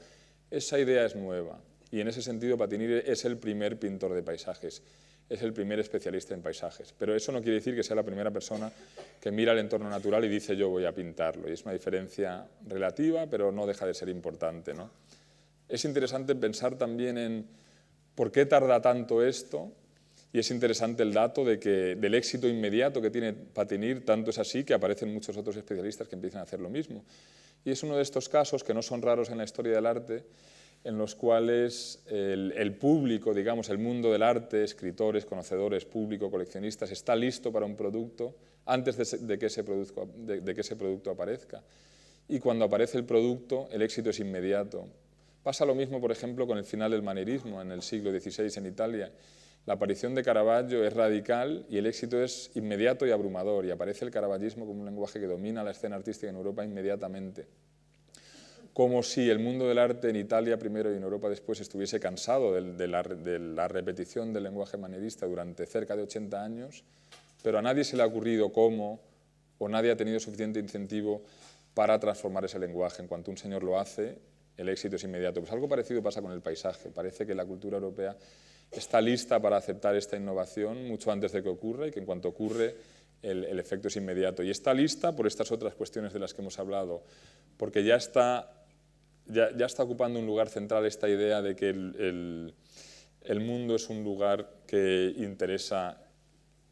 esa idea es nueva. Y en ese sentido Patinir es el primer pintor de paisajes. Es el primer especialista en paisajes, pero eso no quiere decir que sea la primera persona que mira el entorno natural y dice yo voy a pintarlo, y es una diferencia relativa, pero no deja de ser importante, ¿no? Es interesante pensar también en por qué tarda tanto esto, y es interesante el dato del éxito inmediato que tiene Patinir, tanto es así que aparecen muchos otros especialistas que empiezan a hacer lo mismo. Y es uno de estos casos que no son raros en la historia del arte, en los cuales el público, digamos, el mundo del arte, escritores, conocedores, público, coleccionistas, está listo para un producto antes de que ese producto aparezca. Y cuando aparece el producto, el éxito es inmediato. Pasa lo mismo, por ejemplo, con el final del manierismo en el siglo XVI en Italia. La aparición de Caravaggio es radical y el éxito es inmediato y abrumador, y aparece el caravaggismo como un lenguaje que domina la escena artística en Europa inmediatamente. Como si el mundo del arte en Italia primero y en Europa después estuviese cansado de la repetición del lenguaje manierista durante cerca de 80 años, pero a nadie se le ha ocurrido cómo, o nadie ha tenido suficiente incentivo para transformar ese lenguaje. En cuanto un señor lo hace, el éxito es inmediato. Pues algo parecido pasa con el paisaje. Parece que la cultura europea está lista para aceptar esta innovación mucho antes de que ocurra y que en cuanto ocurre el efecto es inmediato. Y está lista por estas otras cuestiones de las que hemos hablado, porque ya está ocupando un lugar central esta idea de que el mundo es un lugar que interesa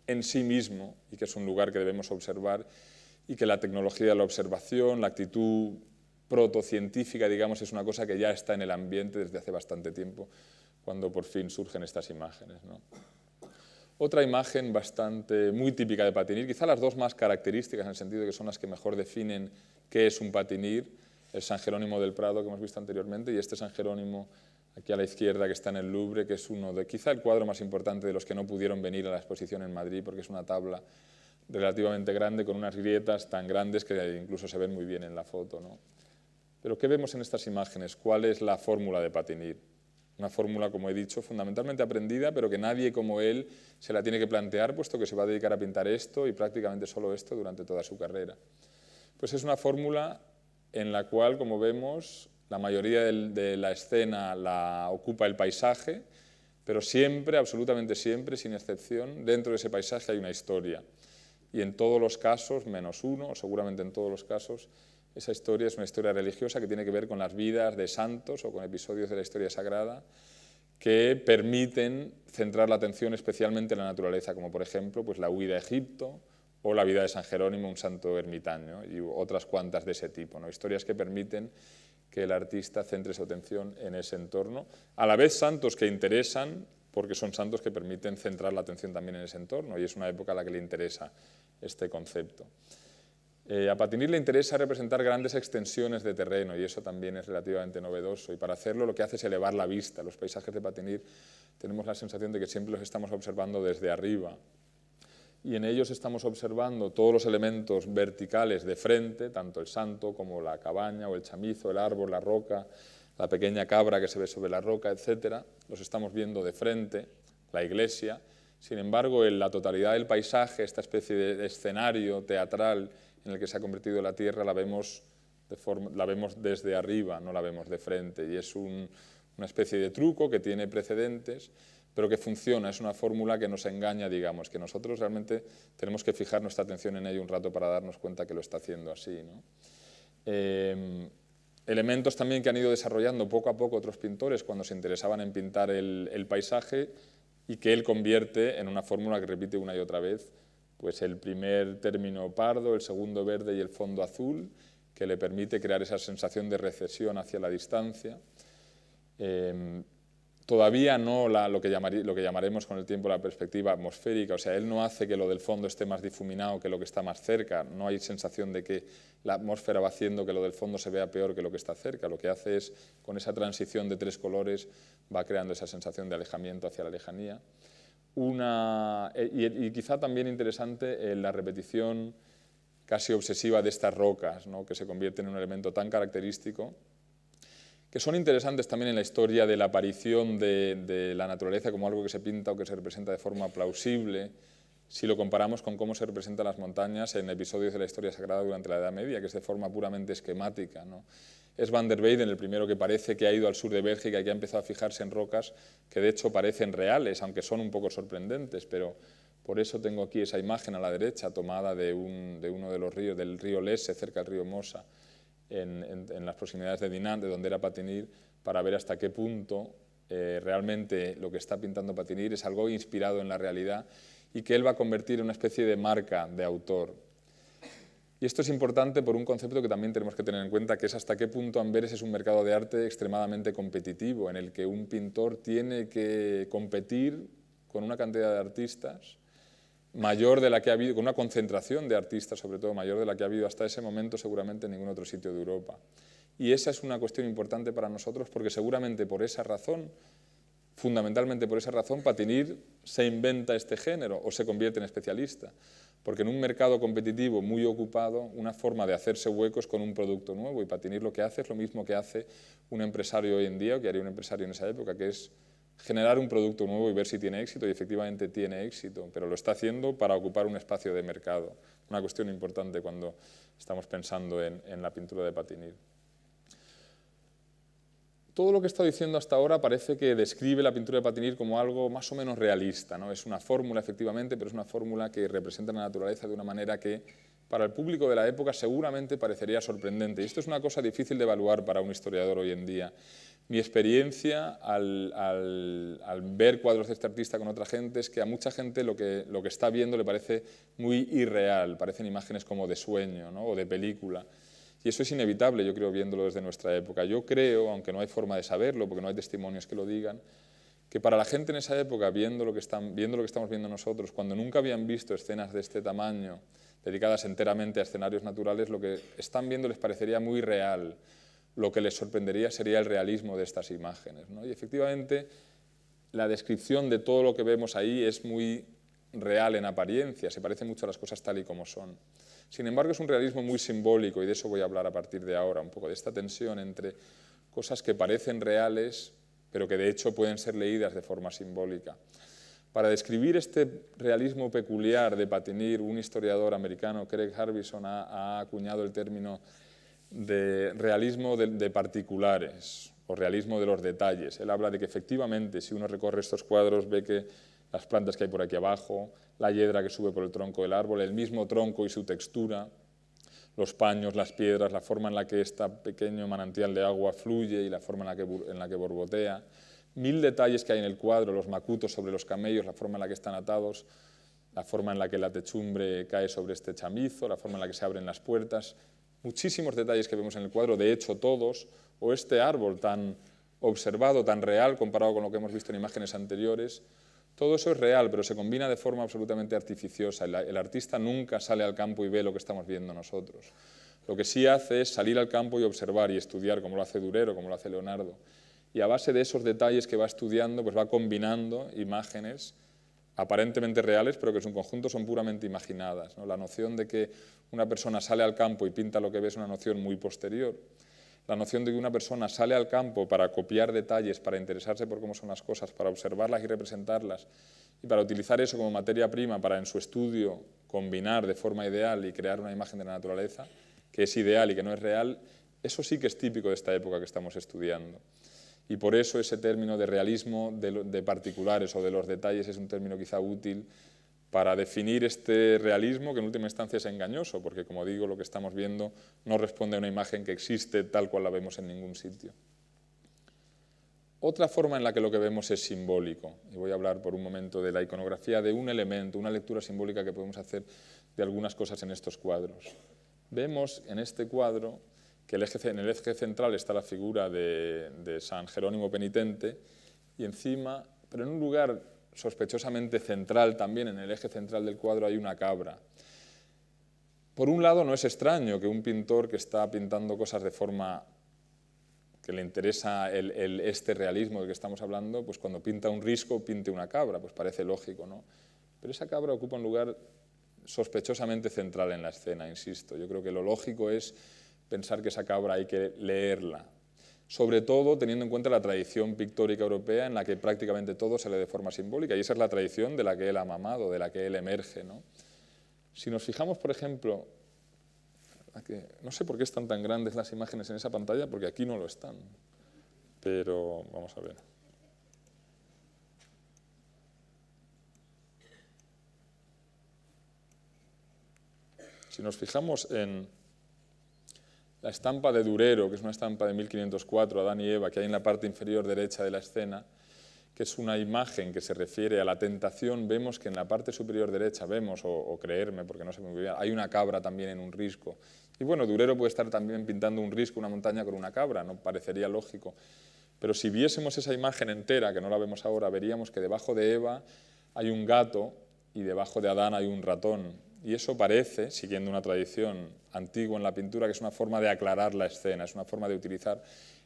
en sí mismo y que es un lugar que debemos observar, y que la tecnología de la observación, la actitud protocientífica, digamos, es una cosa que ya está en el ambiente desde hace bastante tiempo, cuando por fin surgen estas imágenes, ¿no? Otra imagen muy típica de Patinir, quizá las dos más características en el sentido de que son las que mejor definen qué es un Patinir, el San Jerónimo del Prado que hemos visto anteriormente, y este San Jerónimo aquí a la izquierda que está en el Louvre, que es uno de quizá el cuadro más importante de los que no pudieron venir a la exposición en Madrid, porque es una tabla relativamente grande con unas grietas tan grandes que incluso se ven muy bien en la foto, ¿no? Pero ¿qué vemos en estas imágenes? ¿Cuál es la fórmula de Patinir? Una fórmula, como he dicho, fundamentalmente aprendida, pero que nadie como él se la tiene que plantear, puesto que se va a dedicar a pintar esto y prácticamente solo esto durante toda su carrera. Pues es una fórmula en la cual, como vemos, la mayoría de la escena la ocupa el paisaje, pero siempre, absolutamente siempre, sin excepción, dentro de ese paisaje hay una historia. Y en todos los casos, menos uno, o seguramente en todos los casos, esa historia es una historia religiosa que tiene que ver con las vidas de santos o con episodios de la historia sagrada que permiten centrar la atención especialmente en la naturaleza, como por ejemplo pues la huida a Egipto o la vida de San Jerónimo, un santo ermitaño, y otras cuantas de ese tipo, ¿no? Historias que permiten que el artista centre su atención en ese entorno, a la vez santos que interesan, porque son santos que permiten centrar la atención también en ese entorno, y es una época a la que le interesa este concepto. A Patinir le interesa representar grandes extensiones de terreno, y eso también es relativamente novedoso, y para hacerlo lo que hace es elevar la vista. Los paisajes de Patinir tenemos la sensación de que siempre los estamos observando desde arriba, y en ellos estamos observando todos los elementos verticales de frente, tanto el santo como la cabaña o el chamizo, el árbol, la roca, la pequeña cabra que se ve sobre la roca, etc. Los estamos viendo de frente, la iglesia. Sin embargo, en la totalidad del paisaje, esta especie de escenario teatral en el que se ha convertido la tierra, la vemos desde arriba, no la vemos de frente, y es una especie de truco que tiene precedentes, pero que funciona, es una fórmula que nos engaña, digamos, que nosotros realmente tenemos que fijar nuestra atención en ello un rato para darnos cuenta que lo está haciendo así, ¿no? Elementos también que han ido desarrollando poco a poco otros pintores cuando se interesaban en pintar el paisaje, y que él convierte en una fórmula que repite una y otra vez, pues el primer término pardo, el segundo verde y el fondo azul, que le permite crear esa sensación de recesión hacia la distancia. Todavía no lo que llamaremos con el tiempo la perspectiva atmosférica, o sea, él no hace que lo del fondo esté más difuminado que lo que está más cerca, no hay sensación de que la atmósfera va haciendo que lo del fondo se vea peor que lo que está cerca, lo que hace es, con esa transición de tres colores, va creando esa sensación de alejamiento hacia la lejanía. Y quizá también interesante la repetición casi obsesiva de estas rocas, ¿no?, que se convierten en un elemento tan característico, que son interesantes también en la historia de la aparición de la naturaleza como algo que se pinta o que se representa de forma plausible, si lo comparamos con cómo se representan las montañas en episodios de la historia sagrada durante la Edad Media, que es de forma puramente esquemática, ¿no? Es Van der Weyden el primero que parece que ha ido al sur de Bélgica y que ha empezado a fijarse en rocas que de hecho parecen reales, aunque son un poco sorprendentes, pero por eso tengo aquí esa imagen a la derecha tomada de uno de los ríos, del río Lesse, cerca del río Mosa, en las proximidades de Dinant, de donde era Patinir, para ver hasta qué punto realmente lo que está pintando Patinir es algo inspirado en la realidad y que él va a convertir en una especie de marca de autor. Y esto es importante por un concepto que también tenemos que tener en cuenta, que es hasta qué punto Amberes es un mercado de arte extremadamente competitivo, en el que un pintor tiene que competir con una cantidad de artistas mayor de la que ha habido, con una concentración de artistas sobre todo mayor de la que ha habido hasta ese momento seguramente en ningún otro sitio de Europa. Y esa es una cuestión importante para nosotros porque seguramente por esa razón, fundamentalmente por esa razón, Patinir se inventa este género o se convierte en especialista, porque en un mercado competitivo muy ocupado, una forma de hacerse huecos con un producto nuevo, y Patinir lo que hace es lo mismo que hace un empresario hoy en día o que haría un empresario en esa época, que es generar un producto nuevo y ver si tiene éxito, y efectivamente tiene éxito, pero lo está haciendo para ocupar un espacio de mercado, una cuestión importante cuando estamos pensando en la pintura de Patinir. Todo lo que he estado diciendo hasta ahora parece que describe la pintura de Patinir como algo más o menos realista, ¿no? Es una fórmula, efectivamente, pero es una fórmula que representa la naturaleza de una manera que para el público de la época seguramente parecería sorprendente. Y esto es una cosa difícil de evaluar para un historiador hoy en día. Mi experiencia al ver cuadros de este artista con otra gente es que a mucha gente lo que está viendo le parece muy irreal, parecen imágenes como de sueño, ¿no? O de película. Y eso es inevitable, yo creo, viéndolo desde nuestra época. Yo creo, aunque no hay forma de saberlo, porque no hay testimonios que lo digan, que para la gente en esa época, viendo lo que estamos viendo nosotros, cuando nunca habían visto escenas de este tamaño, dedicadas enteramente a escenarios naturales, lo que están viendo les parecería muy real. Lo que les sorprendería sería el realismo de estas imágenes, ¿no? Y efectivamente, la descripción de todo lo que vemos ahí es muy real en apariencia, se parece mucho a las cosas tal y como son. Sin embargo, es un realismo muy simbólico, y de eso voy a hablar a partir de ahora, un poco de esta tensión entre cosas que parecen reales, pero que de hecho pueden ser leídas de forma simbólica. Para describir este realismo peculiar de Patinir, un historiador americano, Craig Harbison, ha acuñado el término de realismo de particulares, o realismo de los detalles. Él habla de que efectivamente, si uno recorre estos cuadros, ve que las plantas que hay por aquí abajo, la hiedra que sube por el tronco del árbol, el mismo tronco y su textura, los paños, las piedras, la forma en la que este pequeño manantial de agua fluye y la forma en la que borbotea, 1000 detalles que hay en el cuadro, los macutos sobre los camellos, la forma en la que están atados, la forma en la que la techumbre cae sobre este chamizo, la forma en la que se abren las puertas, muchísimos detalles que vemos en el cuadro, de hecho todos, o este árbol tan observado, tan real comparado con lo que hemos visto en imágenes anteriores. Todo eso es real, pero se combina de forma absolutamente artificiosa. El artista nunca sale al campo y ve lo que estamos viendo nosotros. Lo que sí hace es salir al campo y observar y estudiar, como lo hace Durero, como lo hace Leonardo. Y a base de esos detalles que va estudiando, pues va combinando imágenes aparentemente reales, pero que en su conjunto son puramente imaginadas, ¿no? La noción de que una persona sale al campo y pinta lo que ve es una noción muy posterior. La noción de que una persona sale al campo para copiar detalles, para interesarse por cómo son las cosas, para observarlas y representarlas, y para utilizar eso como materia prima para en su estudio combinar de forma ideal y crear una imagen de la naturaleza, que es ideal y que no es real, eso sí que es típico de esta época que estamos estudiando. Y por eso ese término de realismo de particulares o de los detalles es un término quizá útil para definir este realismo, que en última instancia es engañoso, porque, como digo, lo que estamos viendo no responde a una imagen que existe tal cual la vemos en ningún sitio. Otra forma en la que lo que vemos es simbólico, y voy a hablar por un momento de la iconografía de un elemento, una lectura simbólica que podemos hacer de algunas cosas en estos cuadros. Vemos en este cuadro que en el eje central está la figura de San Jerónimo penitente, y encima, pero en un lugar sospechosamente central también, en el eje central del cuadro hay una cabra. Por un lado, no es extraño que un pintor que está pintando cosas de forma que le interesa este realismo del que estamos hablando, pues cuando pinta un risco pinte una cabra, pues parece lógico, ¿no? Pero esa cabra ocupa un lugar sospechosamente central en la escena, insisto. Yo creo que lo lógico es pensar que esa cabra hay que leerla, sobre todo teniendo en cuenta la tradición pictórica europea en la que prácticamente todo se lee de forma simbólica, y esa es la tradición de la que él ha mamado, de la que él emerge, ¿no? Si nos fijamos, por ejemplo, no sé por qué están tan grandes las imágenes en esa pantalla, porque aquí no lo están, pero vamos a ver. Si nos fijamos en la estampa de Durero, que es una estampa de 1504, Adán y Eva, que hay en la parte inferior derecha de la escena, que es una imagen que se refiere a la tentación, vemos que en la parte superior derecha vemos, o creerme, porque no sé muy bien, hay una cabra también en un risco. Y bueno, Durero puede estar también pintando un risco, una montaña con una cabra, no parecería lógico. Pero si viésemos esa imagen entera, que no la vemos ahora, veríamos que debajo de Eva hay un gato y debajo de Adán hay un ratón. Y eso parece, siguiendo una tradición antigua en la pintura, que es una forma de aclarar la escena, es una forma de utilizar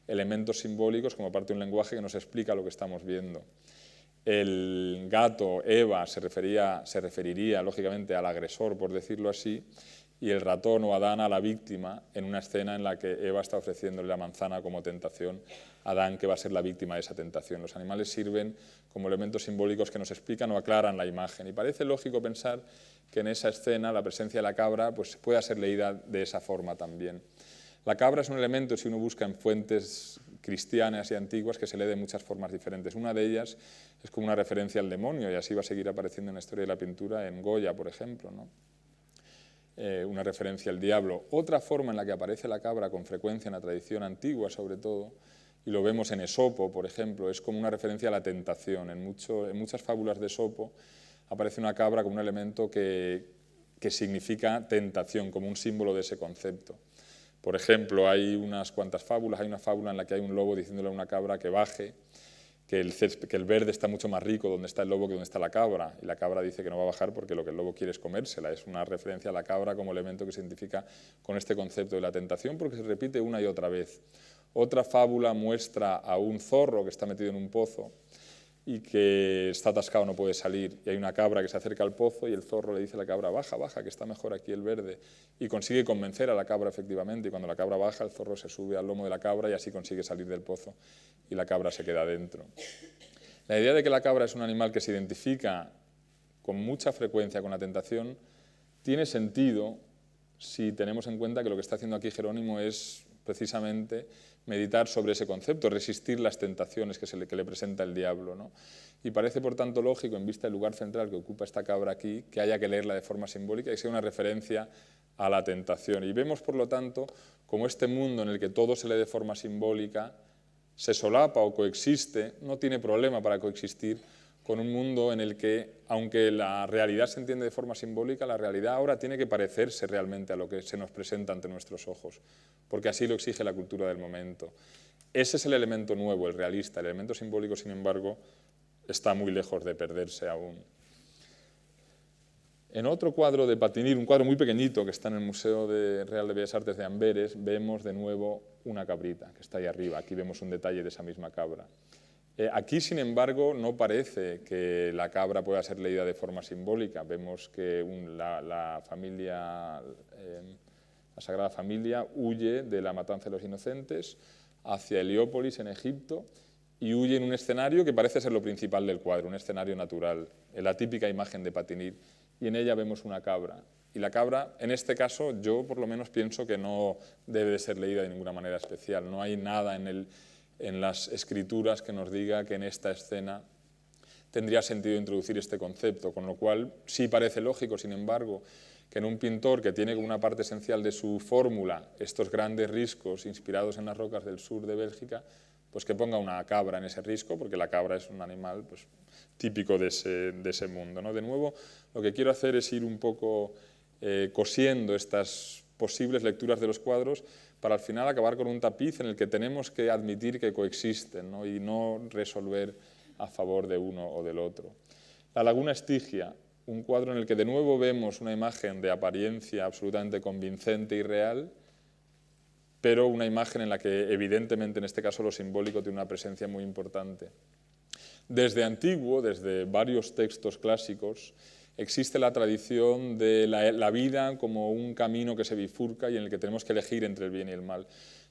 elementos simbólicos como parte de un lenguaje que nos explica lo que estamos viendo. El gato, Eva, se referiría lógicamente al agresor, por decirlo así, y el ratón o Adán a la víctima, en una escena en la que Eva está ofreciéndole la manzana como tentación a Adán, que va a ser la víctima de esa tentación. Los animales sirven como elementos simbólicos que nos explican o aclaran la imagen, y parece lógico pensar que en esa escena la presencia de la cabra pues, pueda ser leída de esa forma también. La cabra es un elemento, si uno busca en fuentes cristianas y antiguas, que se lee de muchas formas diferentes. Una de ellas es como una referencia al demonio, y así va a seguir apareciendo en la historia de la pintura en Goya, por ejemplo, ¿no? Una referencia al diablo. Otra forma en la que aparece la cabra con frecuencia en la tradición antigua, sobre todo, y lo vemos en Esopo, por ejemplo, es como una referencia a la tentación. En muchas fábulas de Esopo aparece una cabra como un elemento que significa tentación, como un símbolo de ese concepto. Por ejemplo, hay unas cuantas fábulas, hay una fábula en la que hay un lobo diciéndole a una cabra que baje, que el verde está mucho más rico donde está el lobo que donde está la cabra, y la cabra dice que no va a bajar porque lo que el lobo quiere es comérsela. Es una referencia a la cabra como elemento que se identifica con este concepto de la tentación, porque se repite una y otra vez. Otra fábula muestra a un zorro que está metido en un pozo y que está atascado, no puede salir, y hay una cabra que se acerca al pozo y el zorro le dice a la cabra, baja, baja, que está mejor aquí el verde, y consigue convencer a la cabra efectivamente, y cuando la cabra baja, el zorro se sube al lomo de la cabra y así consigue salir del pozo, y la cabra se queda dentro. La idea de que la cabra es un animal que se identifica con mucha frecuencia con la tentación tiene sentido si tenemos en cuenta que lo que está haciendo aquí Jerónimo es precisamente meditar sobre ese concepto, resistir las tentaciones que le presenta el diablo, ¿no? Y parece, por tanto, lógico, en vista del lugar central que ocupa esta cabra aquí, que haya que leerla de forma simbólica y sea una referencia a la tentación. Y vemos, por lo tanto, como este mundo en el que todo se lee de forma simbólica se solapa o coexiste, no tiene problema para coexistir con un mundo en el que, aunque la realidad se entiende de forma simbólica, la realidad ahora tiene que parecerse realmente a lo que se nos presenta ante nuestros ojos, porque así lo exige la cultura del momento. Ese es el elemento nuevo, el realista. El elemento simbólico, sin embargo, está muy lejos de perderse aún. En otro cuadro de Patinir, un cuadro muy pequeñito que está en el Museo Real de Bellas Artes de Amberes, vemos de nuevo una cabrita, que está ahí arriba. Aquí vemos un detalle de esa misma cabra. Aquí, sin embargo, no parece que la cabra pueda ser leída de forma simbólica. Vemos que la Sagrada Familia huye de la matanza de los inocentes hacia Heliópolis, en Egipto, y huye en un escenario que parece ser lo principal del cuadro, un escenario natural, la típica imagen de Patinir, y en ella vemos una cabra. Y la cabra, en este caso, yo por lo menos pienso que no debe de ser leída de ninguna manera especial. No hay nada en las escrituras que nos diga que en esta escena tendría sentido introducir este concepto, con lo cual sí parece lógico, sin embargo, que en un pintor que tiene como una parte esencial de su fórmula estos grandes riscos inspirados en las rocas del sur de Bélgica, pues que ponga una cabra en ese risco, porque la cabra es un animal pues, típico de ese mundo, ¿no? De nuevo, lo que quiero hacer es ir un poco cosiendo estas posibles lecturas de los cuadros para al final acabar con un tapiz en el que tenemos que admitir que coexisten, ¿no? Y no resolver a favor de uno o del otro. La Laguna Estigia, un cuadro en el que de nuevo vemos una imagen de apariencia absolutamente convincente y real, pero una imagen en la que evidentemente en este caso lo simbólico tiene una presencia muy importante. Desde antiguo, desde varios textos clásicos, existe la tradición de la vida como un camino que se bifurca y en el que tenemos que elegir entre el bien y el mal.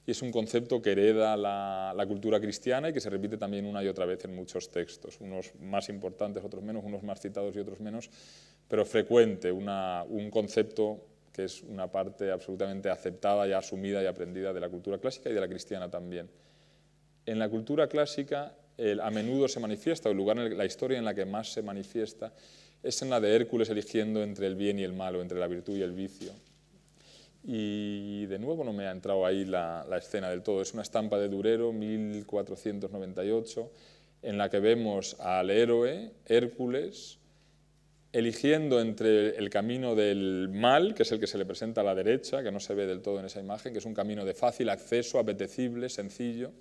Y es un concepto que hereda la cultura cristiana y que se repite también una y otra vez en muchos textos, unos más importantes, otros menos, unos más citados y otros menos, pero frecuente, un concepto que es una parte absolutamente aceptada y asumida y aprendida de la cultura clásica y de la cristiana también. En la cultura clásica a menudo se manifiesta, o el lugar la historia en la que más se manifiesta, es en la de Hércules eligiendo entre el bien y el mal, o entre la virtud y el vicio. Y de nuevo no me ha entrado ahí la escena del todo. Es una estampa de Durero, 1498, en la que vemos al héroe, Hércules, eligiendo entre el camino del mal, que es el que se le presenta a la derecha, que no se ve del todo en esa imagen, que es un camino de fácil acceso, apetecible, sencillo,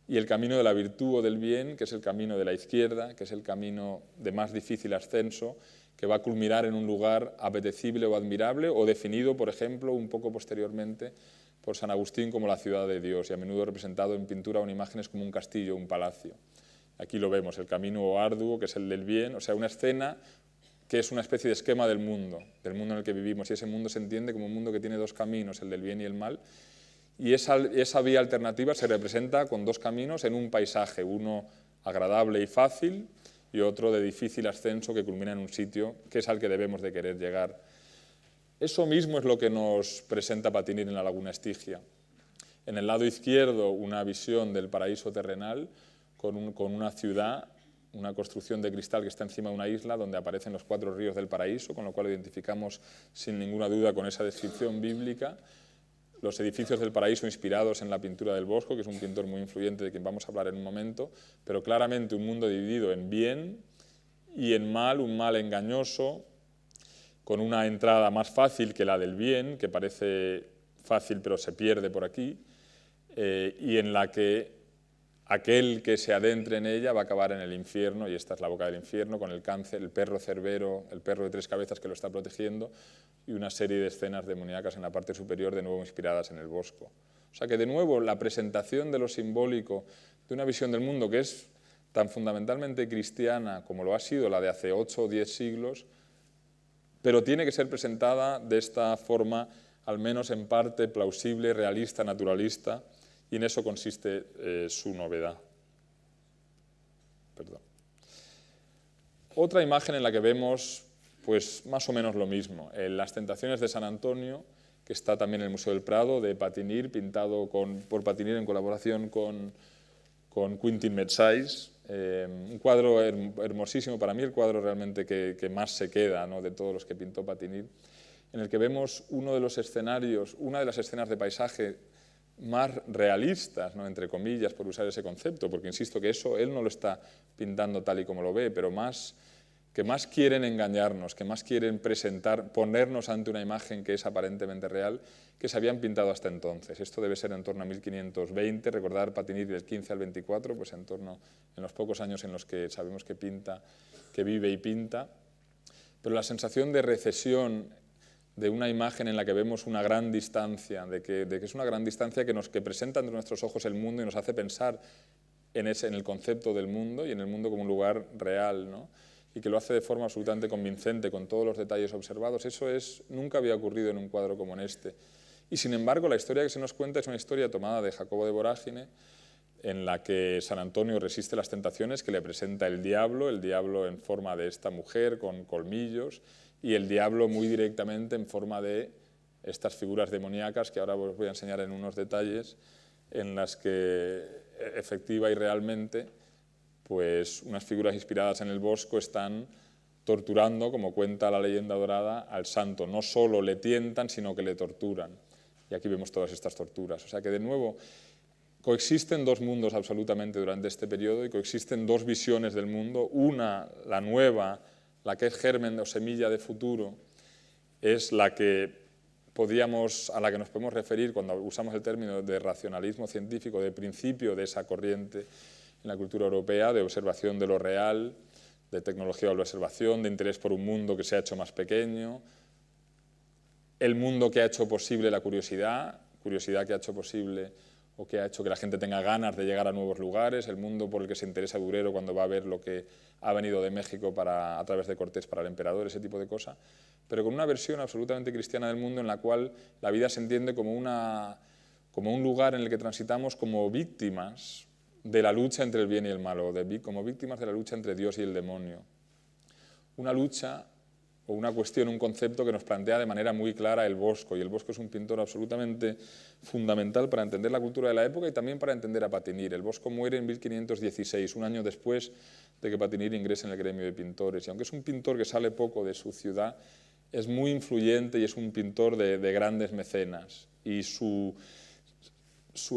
y el camino de la virtud o del bien, que es el camino de la izquierda, que es el camino de más difícil ascenso, que va a culminar en un lugar apetecible o admirable, o definido, por ejemplo, un poco posteriormente por San Agustín como la ciudad de Dios, y a menudo representado en pintura o en imágenes como un castillo, un palacio. Aquí lo vemos, el camino arduo, que es el del bien, o sea, una escena que es una especie de esquema del mundo en el que vivimos, y ese mundo se entiende como un mundo que tiene dos caminos, el del bien y el mal, y esa vía alternativa se representa con dos caminos en un paisaje, uno agradable y fácil y otro de difícil ascenso que culmina en un sitio que es al que debemos de querer llegar. Eso mismo es lo que nos presenta Patinir en la Laguna Estigia. En el lado izquierdo, una visión del paraíso terrenal con una ciudad, una construcción de cristal que está encima de una isla donde aparecen los 4 ríos del paraíso, con lo cual identificamos sin ninguna duda con esa descripción bíblica. Los edificios del paraíso inspirados en la pintura del Bosco, que es un pintor muy influyente de quien vamos a hablar en un momento, pero claramente un mundo dividido en bien y en mal, un mal engañoso, con una entrada más fácil que la del bien, que parece fácil pero se pierde por aquí, y en la que aquel que se adentre en ella va a acabar en el infierno, y esta es la boca del infierno, con el cáncer, el perro cerbero, el perro de 3 cabezas que lo está protegiendo, y una serie de escenas demoníacas en la parte superior, de nuevo inspiradas en el Bosco. O sea que de nuevo la presentación de lo simbólico, de una visión del mundo que es tan fundamentalmente cristiana como lo ha sido la de hace 8 o 10 siglos, pero tiene que ser presentada de esta forma, al menos en parte plausible, realista, naturalista, y en eso consiste su novedad. Perdón. Otra imagen en la que vemos pues más o menos lo mismo, las tentaciones de San Antonio, que está también en el Museo del Prado, de Patinir, pintado por Patinir en colaboración con Quentin Metsais, un cuadro hermosísimo, para mí el cuadro realmente que más se queda, ¿no?, de todos los que pintó Patinir, en el que vemos uno de los escenarios, una de las escenas de paisaje más realistas, ¿no?, entre comillas, por usar ese concepto, porque insisto que eso él no lo está pintando tal y como lo ve, pero que más quieren engañarnos, que más quieren ponernos ante una imagen que es aparentemente real, que se habían pintado hasta entonces. Esto debe ser en torno a 1520, recordar Patinir del 15 al 24, pues en los pocos años en los que sabemos que vive y pinta, pero la sensación de recesión de una imagen en la que vemos una gran distancia, de que es una gran distancia que presenta ante nuestros ojos el mundo y nos hace pensar en el concepto del mundo y en el mundo como un lugar real, ¿no?, y que lo hace de forma absolutamente convincente, con todos los detalles observados. Eso nunca había ocurrido en un cuadro como en este. Y sin embargo, la historia que se nos cuenta es una historia tomada de Jacobo de Vorágine, en la que San Antonio resiste las tentaciones que le presenta el diablo en forma de esta mujer con colmillos, y el diablo muy directamente en forma de estas figuras demoníacas que ahora os voy a enseñar en unos detalles, en las que efectiva y realmente pues unas figuras inspiradas en el Bosco están torturando, como cuenta la leyenda dorada, al santo. No solo le tientan, sino que le torturan. Y aquí vemos todas estas torturas. O sea que, de nuevo, coexisten 2 mundos absolutamente durante este periodo, y coexisten 2 visiones del mundo. Una, la nueva, la que es germen o semilla de futuro, es la a la que nos podemos referir cuando usamos el término de racionalismo científico, de principio de esa corriente en la cultura europea, de observación de lo real, de tecnología de la observación, de interés por un mundo que se ha hecho más pequeño, el mundo que ha hecho posible la curiosidad que ha hecho posible o que ha hecho que la gente tenga ganas de llegar a nuevos lugares, el mundo por el que se interesa Durero cuando va a ver lo que ha venido de México a través de Cortés para el emperador, ese tipo de cosas, pero con una versión absolutamente cristiana del mundo en la cual la vida se entiende como un lugar en el que transitamos como víctimas de la lucha entre el bien y el malo, como víctimas de la lucha entre Dios y el demonio. Una lucha o una cuestión, un concepto que nos plantea de manera muy clara el Bosco, y el Bosco es un pintor absolutamente fundamental para entender la cultura de la época y también para entender a Patinir. El Bosco muere en 1516, un año después de que Patinir ingrese en el gremio de pintores, y aunque es un pintor que sale poco de su ciudad, es muy influyente y es un pintor de grandes mecenas, y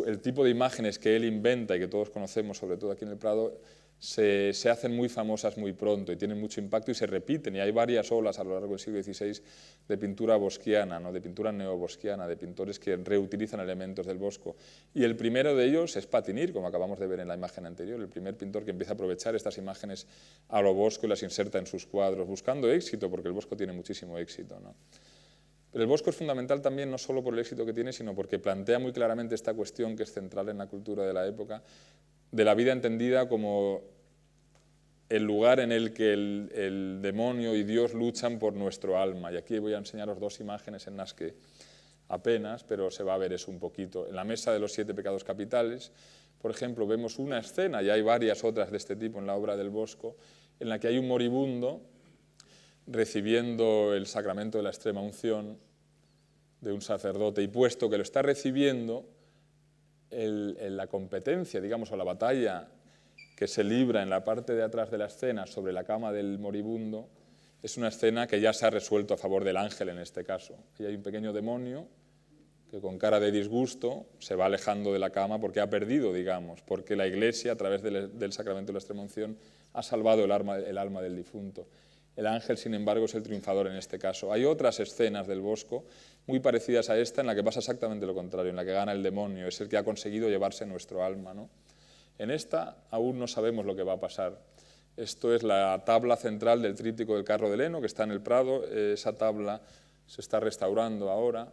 el tipo de imágenes que él inventa y que todos conocemos, sobre todo aquí en el Prado, se hacen muy famosas muy pronto y tienen mucho impacto y se repiten, y hay varias olas a lo largo del siglo XVI de pintura bosquiana, ¿no?, de pintura neobosquiana, de pintores que reutilizan elementos del Bosco, y el primero de ellos es Patinir, como acabamos de ver en la imagen anterior, el primer pintor que empieza a aprovechar estas imágenes a lo Bosco y las inserta en sus cuadros, buscando éxito, porque el Bosco tiene muchísimo éxito, ¿no? Pero el Bosco es fundamental también no solo por el éxito que tiene, sino porque plantea muy claramente esta cuestión que es central en la cultura de la época, de la vida entendida como el lugar en el que el demonio y Dios luchan por nuestro alma. Y aquí voy a enseñaros 2 imágenes en las que apenas, pero se va a ver eso un poquito. En la mesa de los 7 pecados capitales, por ejemplo, vemos una escena, y hay varias otras de este tipo en la obra del Bosco, en la que hay un moribundo recibiendo el sacramento de la extrema unción de un sacerdote, y puesto que lo está recibiendo, la competencia, digamos, o la batalla que se libra en la parte de atrás de la escena sobre la cama del moribundo, es una escena que ya se ha resuelto a favor del ángel en este caso. Y hay un pequeño demonio que con cara de disgusto se va alejando de la cama porque ha perdido, digamos, porque la Iglesia, a través del sacramento de la extremaunción, ha salvado el alma del difunto. El ángel, sin embargo, es el triunfador en este caso. Hay otras escenas del Bosco muy parecidas a esta en la que pasa exactamente lo contrario, en la que gana el demonio, es el que ha conseguido llevarse nuestro alma, ¿no? En esta aún no sabemos lo que va a pasar. Esto es la tabla central del tríptico del carro de Leno, que está en el Prado. Esa tabla se está restaurando ahora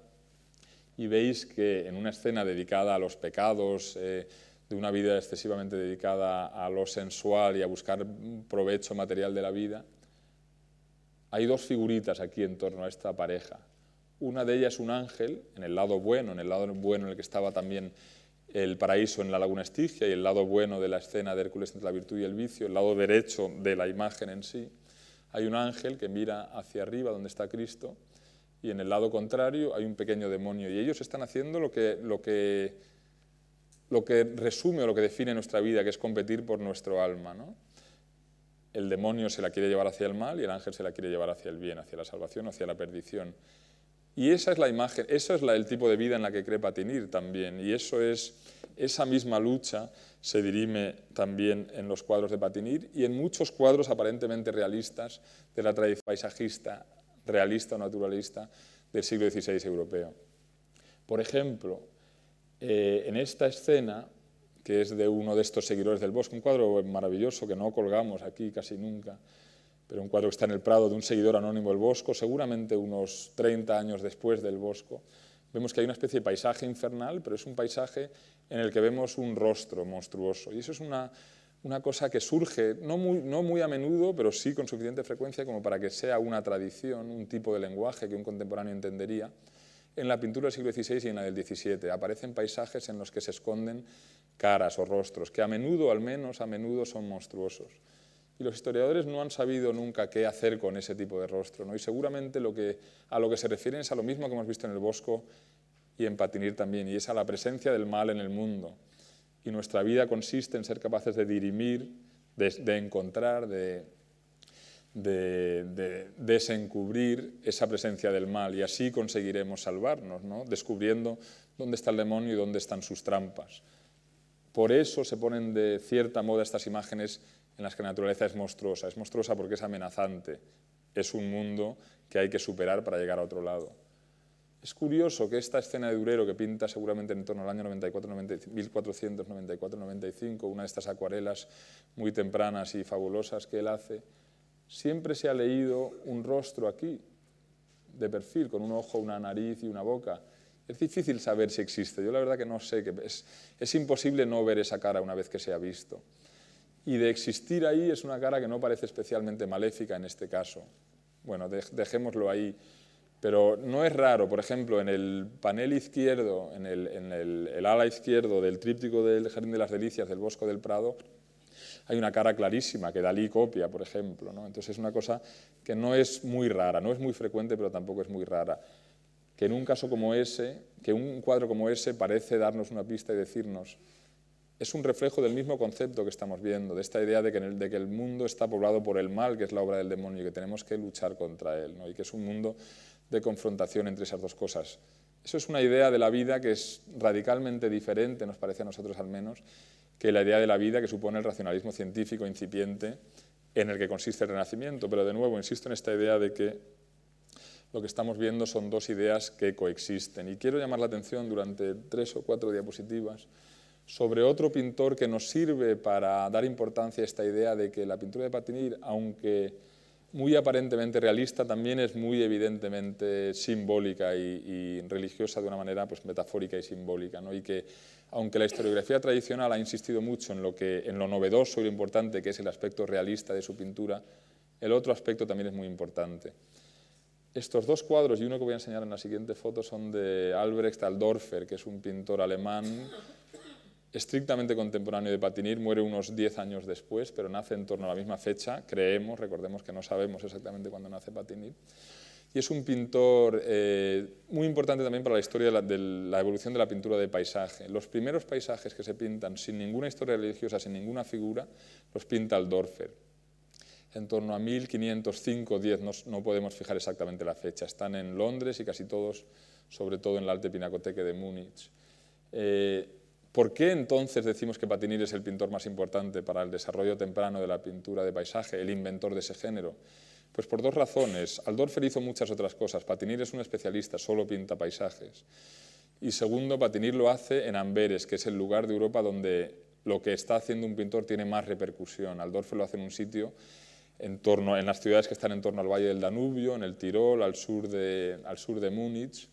y veis que en una escena dedicada a los pecados, de una vida excesivamente dedicada a lo sensual y a buscar provecho material de la vida, hay dos figuritas aquí en torno a esta pareja. Una de ellas es un ángel, en el lado bueno en el que estaba también el paraíso en la laguna Estigia, y el lado bueno de la escena de Hércules entre la virtud y el vicio, el lado derecho de la imagen en sí. Hay un ángel que mira hacia arriba donde está Cristo, y en el lado contrario hay un pequeño demonio, y ellos están haciendo lo que resume o lo que define nuestra vida, que es competir por nuestro alma, ¿no? El demonio se la quiere llevar hacia el mal y el ángel se la quiere llevar hacia el bien, hacia la salvación, hacia la perdición. Y esa es la imagen, eso es el tipo de vida en la que cree Patinir también, y esa misma lucha se dirime también en los cuadros de Patinir y en muchos cuadros aparentemente realistas de la tradición paisajista, realista o naturalista del siglo XVI europeo. Por ejemplo, en esta escena, que es de uno de estos seguidores del Bosco, un cuadro maravilloso que no colgamos aquí casi nunca, pero un cuadro que está en el Prado de un seguidor anónimo del Bosco, seguramente unos 30 años después del Bosco, vemos que hay una especie de paisaje infernal, pero es un paisaje en el que vemos un rostro monstruoso. Y eso es una cosa que surge, no muy a menudo, pero sí con suficiente frecuencia como para que sea una tradición, un tipo de lenguaje que un contemporáneo entendería. En la pintura del siglo XVI y en la del XVII aparecen paisajes en los que se esconden caras o rostros, que a menudo, al menos a menudo, son monstruosos. Y los historiadores no han sabido nunca qué hacer con ese tipo de rostro, ¿no? Y seguramente a lo que se refieren es a lo mismo que hemos visto en el Bosco y en Patinir también, y es a la presencia del mal en el mundo. Y nuestra vida consiste en ser capaces de dirimir, de encontrar, de desencubrir esa presencia del mal, y así conseguiremos salvarnos, ¿no? Descubriendo dónde está el demonio y dónde están sus trampas. Por eso se ponen de cierta moda estas imágenes en las que la naturaleza es monstruosa porque es amenazante, es un mundo que hay que superar para llegar a otro lado. Es curioso que esta escena de Durero, que pinta seguramente en torno al año 1494-95, una de estas acuarelas muy tempranas y fabulosas que él hace, siempre se ha leído un rostro aquí, de perfil, con un ojo, una nariz y una boca. Es difícil saber si existe. Yo la verdad que no sé, es imposible no ver esa cara una vez que se ha visto. Y de existir ahí es una cara que no parece especialmente maléfica en este caso. Bueno, dejémoslo ahí. Pero no es raro, por ejemplo, en el panel izquierdo, en el ala izquierdo del tríptico del Jardín de las Delicias del Bosco del Prado, hay una cara clarísima que Dalí copia, por ejemplo, ¿no? Entonces es una cosa que no es muy rara, no es muy frecuente, pero tampoco es muy rara. Que en un caso como ese, que un cuadro como ese parece darnos una pista y decirnos, es un reflejo del mismo concepto que estamos viendo, de esta idea de que el mundo está poblado por el mal, que es la obra del demonio, y que tenemos que luchar contra él, ¿no? Y que es un mundo de confrontación entre esas dos cosas. Eso es una idea de la vida que es radicalmente diferente, nos parece a nosotros al menos, que la idea de la vida que supone el racionalismo científico incipiente en el que consiste el Renacimiento. Pero de nuevo, insisto en esta idea de que lo que estamos viendo son dos ideas que coexisten. Y quiero llamar la atención durante 3 o 4 diapositivas sobre otro pintor que nos sirve para dar importancia a esta idea de que la pintura de Patinir, aunque muy aparentemente realista, también es muy evidentemente simbólica y religiosa de una manera pues, metafórica y simbólica, ¿no? Y que, aunque la historiografía tradicional ha insistido mucho en lo novedoso y lo importante que es el aspecto realista de su pintura, el otro aspecto también es muy importante. Estos dos cuadros, y uno que voy a enseñar en la siguiente foto, son de Albrecht Alldorfer, que es un pintor alemán estrictamente contemporáneo de Patinir, muere unos 10 años después, pero nace en torno a la misma fecha, creemos, recordemos que no sabemos exactamente cuándo nace Patinir. y es un pintor muy importante también para la historia de la evolución de la pintura de paisaje. Los primeros paisajes que se pintan sin ninguna historia religiosa, sin ninguna figura, los pinta Alldorfer. En torno a 1505 o 10, no podemos fijar exactamente la fecha. Están en Londres y casi todos, sobre todo en la Alte Pinakothek de Múnich. ¿Por qué entonces decimos que Patinir es el pintor más importante para el desarrollo temprano de la pintura de paisaje, el inventor de ese género? Pues por dos razones. Alldorfer hizo muchas otras cosas. Patinir es un especialista, solo pinta paisajes. Y segundo, Patinir lo hace en Amberes, que es el lugar de Europa donde lo que está haciendo un pintor tiene más repercusión. Alldorfer lo hace en un sitio en las ciudades que están en torno al Valle del Danubio, en el Tirol, al sur de Múnich,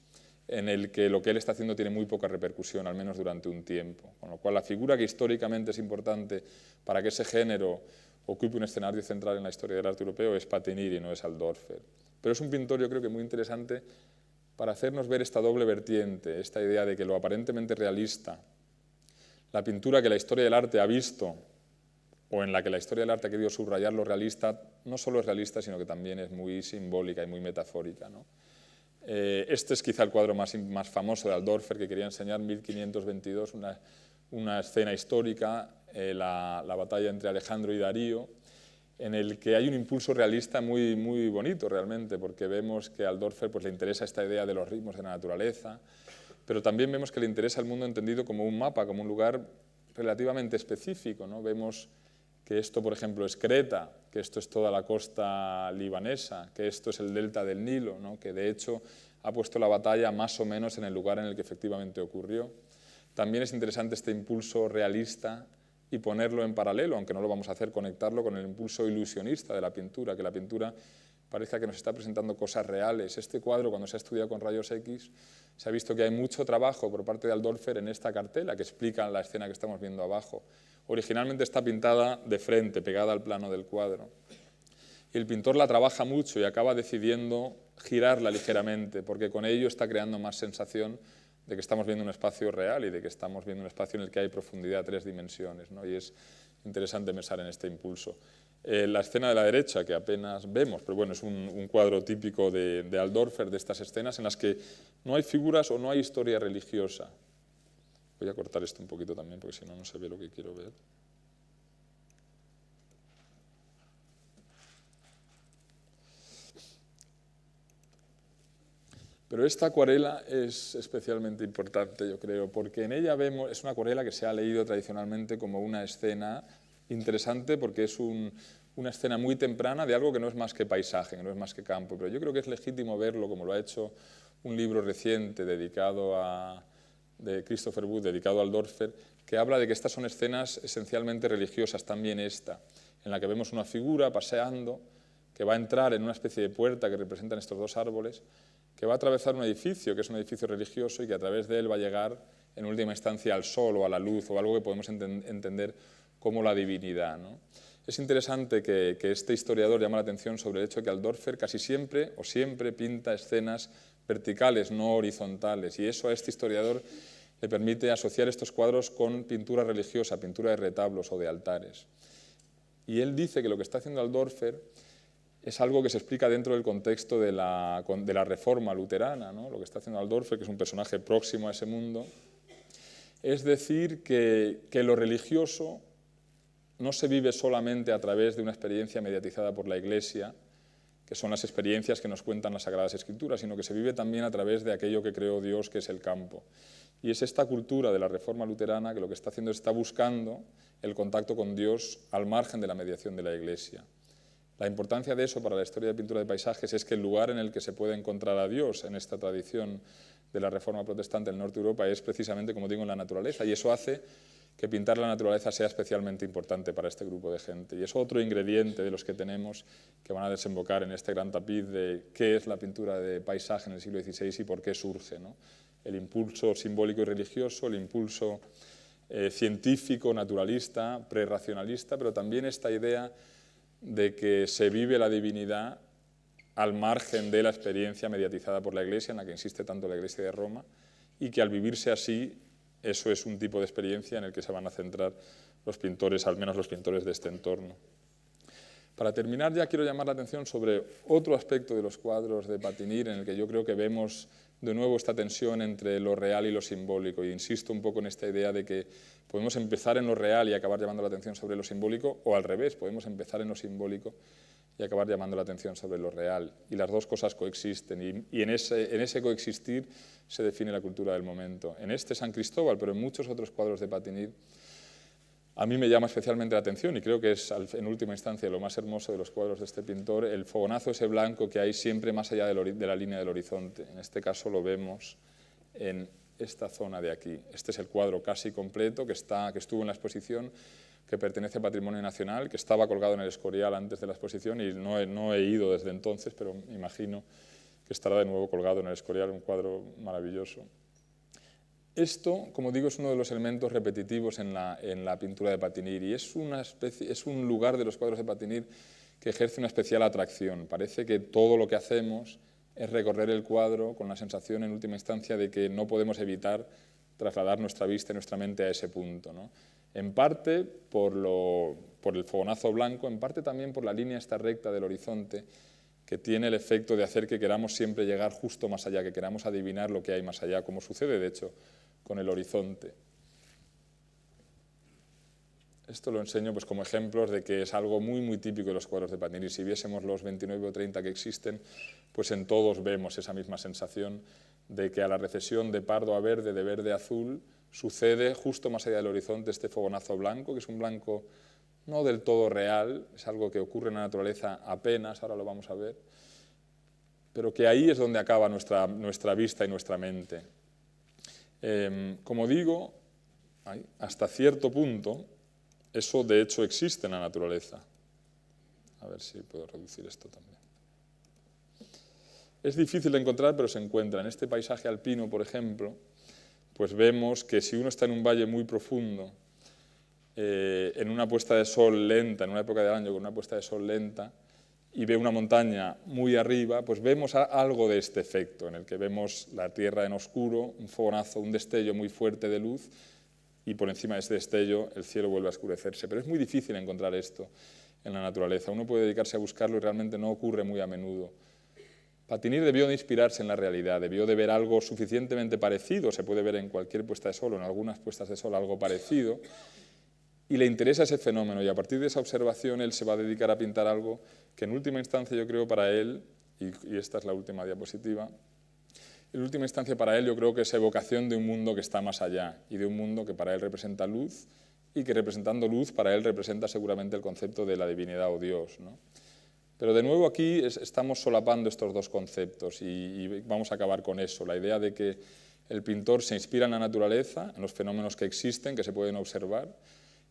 en el que lo que él está haciendo tiene muy poca repercusión, al menos durante un tiempo. Con lo cual, la figura que históricamente es importante para que ese género ocupe un escenario central en la historia del arte europeo es Patinir y no es Alldorfer. Pero es un pintor, yo creo que muy interesante para hacernos ver esta doble vertiente, esta idea de que lo aparentemente realista, la pintura que la historia del arte ha visto, o en la que la historia del arte ha querido subrayar lo realista, no solo es realista, sino que también es muy simbólica y muy metafórica, ¿no? Este es quizá el cuadro más famoso de Alldorfer, que quería enseñar, 1522, una escena histórica, la batalla entre Alejandro y Darío, en el que hay un impulso realista muy, muy bonito realmente, porque vemos que a Alldorfer pues, le interesa esta idea de los ritmos de la naturaleza, pero también vemos que le interesa el mundo entendido como un mapa, como un lugar relativamente específico, ¿no? Vemos que esto, por ejemplo, es Creta, que esto es toda la costa libanesa, que esto es el delta del Nilo, ¿no? Que de hecho ha puesto la batalla más o menos en el lugar en el que efectivamente ocurrió. También es interesante este impulso realista y ponerlo en paralelo, aunque no lo vamos a hacer, conectarlo con el impulso ilusionista de la pintura, que la pintura parezca que nos está presentando cosas reales. Este cuadro, cuando se ha estudiado con rayos X, se ha visto que hay mucho trabajo por parte de Alldorfer en esta cartela que explica la escena que estamos viendo abajo. Originalmente está pintada de frente, pegada al plano del cuadro. Y el pintor la trabaja mucho y acaba decidiendo girarla ligeramente, porque con ello está creando más sensación de que estamos viendo un espacio real y de que estamos viendo un espacio en el que hay profundidad, 3 dimensiones, ¿no? Y es interesante pensar en este impulso. La escena de la derecha, que apenas vemos, pero bueno, es un cuadro típico de Alldorfer, de estas escenas en las que no hay figuras o no hay historia religiosa. Voy a cortar esto un poquito también, porque si no, no se ve lo que quiero ver. Pero esta acuarela es especialmente importante, yo creo, porque en ella vemos, es una acuarela que se ha leído tradicionalmente como una escena interesante, porque es una escena muy temprana de algo que no es más que paisaje, que no es más que campo, pero yo creo que es legítimo verlo, como lo ha hecho un libro reciente de Christopher Wood, dedicado a Alldorfer, que habla de que estas son escenas esencialmente religiosas, también esta, en la que vemos una figura paseando, que va a entrar en una especie de puerta que representan estos dos árboles, que va a atravesar un edificio, que es un edificio religioso, y que a través de él va a llegar, en última instancia, al sol o a la luz, o algo que podemos entender como la divinidad, ¿no? Es interesante que este historiador llama la atención sobre el hecho de que Alldorfer casi siempre o siempre pinta escenas verticales, no horizontales, y eso a este historiador le permite asociar estos cuadros con pintura religiosa, pintura de retablos o de altares. Y él dice que lo que está haciendo Alldorfer es algo que se explica dentro del contexto de la Reforma luterana, ¿no? Lo que está haciendo Alldorfer, que es un personaje próximo a ese mundo, es decir que lo religioso no se vive solamente a través de una experiencia mediatizada por la Iglesia, que son las experiencias que nos cuentan las Sagradas Escrituras, sino que se vive también a través de aquello que creó Dios, que es el campo. Y es esta cultura de la Reforma luterana que lo que está haciendo es está buscando el contacto con Dios al margen de la mediación de la Iglesia. La importancia de eso para la historia de pintura de paisajes es que el lugar en el que se puede encontrar a Dios en esta tradición de la Reforma protestante en el norte de Europa es precisamente, como digo, en la naturaleza, y eso hace que pintar la naturaleza sea especialmente importante para este grupo de gente. Y es otro ingrediente de los que tenemos que van a desembocar en este gran tapiz de qué es la pintura de paisaje en el siglo XVI y por qué surge, ¿no? El impulso simbólico y religioso, el impulso científico, naturalista, prerracionalista, pero también esta idea de que se vive la divinidad al margen de la experiencia mediatizada por la Iglesia, en la que insiste tanto la Iglesia de Roma, y que al vivirse así, eso es un tipo de experiencia en el que se van a centrar los pintores, al menos los pintores de este entorno. Para terminar ya quiero llamar la atención sobre otro aspecto de los cuadros de Patinir en el que yo creo que vemos de nuevo esta tensión entre lo real y lo simbólico. Y insisto un poco en esta idea de que podemos empezar en lo real y acabar llamando la atención sobre lo simbólico, o al revés, podemos empezar en lo simbólico y acabar llamando la atención sobre lo real. Y las dos cosas coexisten, y en ese coexistir se define la cultura del momento. En este San Cristóbal, pero en muchos otros cuadros de Patinir, a mí me llama especialmente la atención, y creo que es en última instancia lo más hermoso de los cuadros de este pintor, el fogonazo ese blanco que hay siempre más allá de la línea del horizonte. En este caso lo vemos en esta zona de aquí. Este es el cuadro casi completo que estuvo en la exposición, que pertenece a Patrimonio Nacional, que estaba colgado en el Escorial antes de la exposición, y no he ido desde entonces, pero me imagino que estará de nuevo colgado en el Escorial, un cuadro maravilloso. Esto, como digo, es uno de los elementos repetitivos en la pintura de Patinir, y es un lugar de los cuadros de Patinir que ejerce una especial atracción. Parece que todo lo que hacemos es recorrer el cuadro con la sensación, en última instancia, de que no podemos evitar trasladar nuestra vista y nuestra mente a ese punto, ¿no? En parte por el fogonazo blanco, en parte también por la línea esta recta del horizonte, que tiene el efecto de hacer que queramos siempre llegar justo más allá, que queramos adivinar lo que hay más allá, como sucede, de hecho, con el horizonte. Esto lo enseño pues, como ejemplos de que es algo muy, muy típico de los cuadros de Patinir. Si viésemos los 29 o 30 que existen, pues en todos vemos esa misma sensación de que a la recesión de pardo a verde, de verde a azul, sucede justo más allá del horizonte este fogonazo blanco, que es un blanco no del todo real, es algo que ocurre en la naturaleza apenas, ahora lo vamos a ver, pero que ahí es donde acaba nuestra vista y nuestra mente. Como digo, hasta cierto punto, eso de hecho existe en la naturaleza. A ver si puedo reducir esto también. Es difícil de encontrar, pero se encuentra. En este paisaje alpino, por ejemplo, pues vemos que si uno está en un valle muy profundo, en una puesta de sol lenta, en una época del año con una puesta de sol lenta, y ve una montaña muy arriba, pues vemos algo de este efecto, en el que vemos la tierra en oscuro, un fogonazo, un destello muy fuerte de luz, y por encima de ese destello el cielo vuelve a oscurecerse. Pero es muy difícil encontrar esto en la naturaleza. Uno puede dedicarse a buscarlo y realmente no ocurre muy a menudo. Patinir debió de inspirarse en la realidad, debió de ver algo suficientemente parecido, se puede ver en cualquier puesta de sol o en algunas puestas de sol algo parecido, y le interesa ese fenómeno, y a partir de esa observación él se va a dedicar a pintar algo que en última instancia yo creo para él, y esta es la última diapositiva, en última instancia para él yo creo que es evocación de un mundo que está más allá, y de un mundo que para él representa luz, y que representando luz para él representa seguramente el concepto de la divinidad o Dios, ¿no? Pero de nuevo aquí estamos solapando estos dos conceptos, y vamos a acabar con eso, la idea de que el pintor se inspira en la naturaleza, en los fenómenos que existen, que se pueden observar,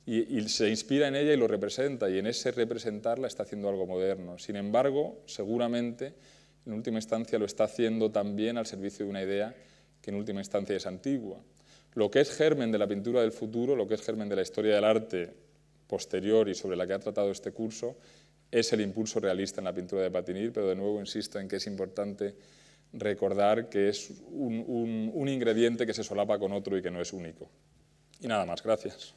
y se inspira en ella y lo representa, y en ese representarla está haciendo algo moderno. Sin embargo, seguramente, en última instancia lo está haciendo también al servicio de una idea que en última instancia es antigua. Lo que es germen de la pintura del futuro, lo que es germen de la historia del arte posterior y sobre la que ha tratado este curso, es el impulso realista en la pintura de Patinir, pero de nuevo insisto en que es importante recordar que es un ingrediente que se solapa con otro y que no es único. Y nada más, gracias.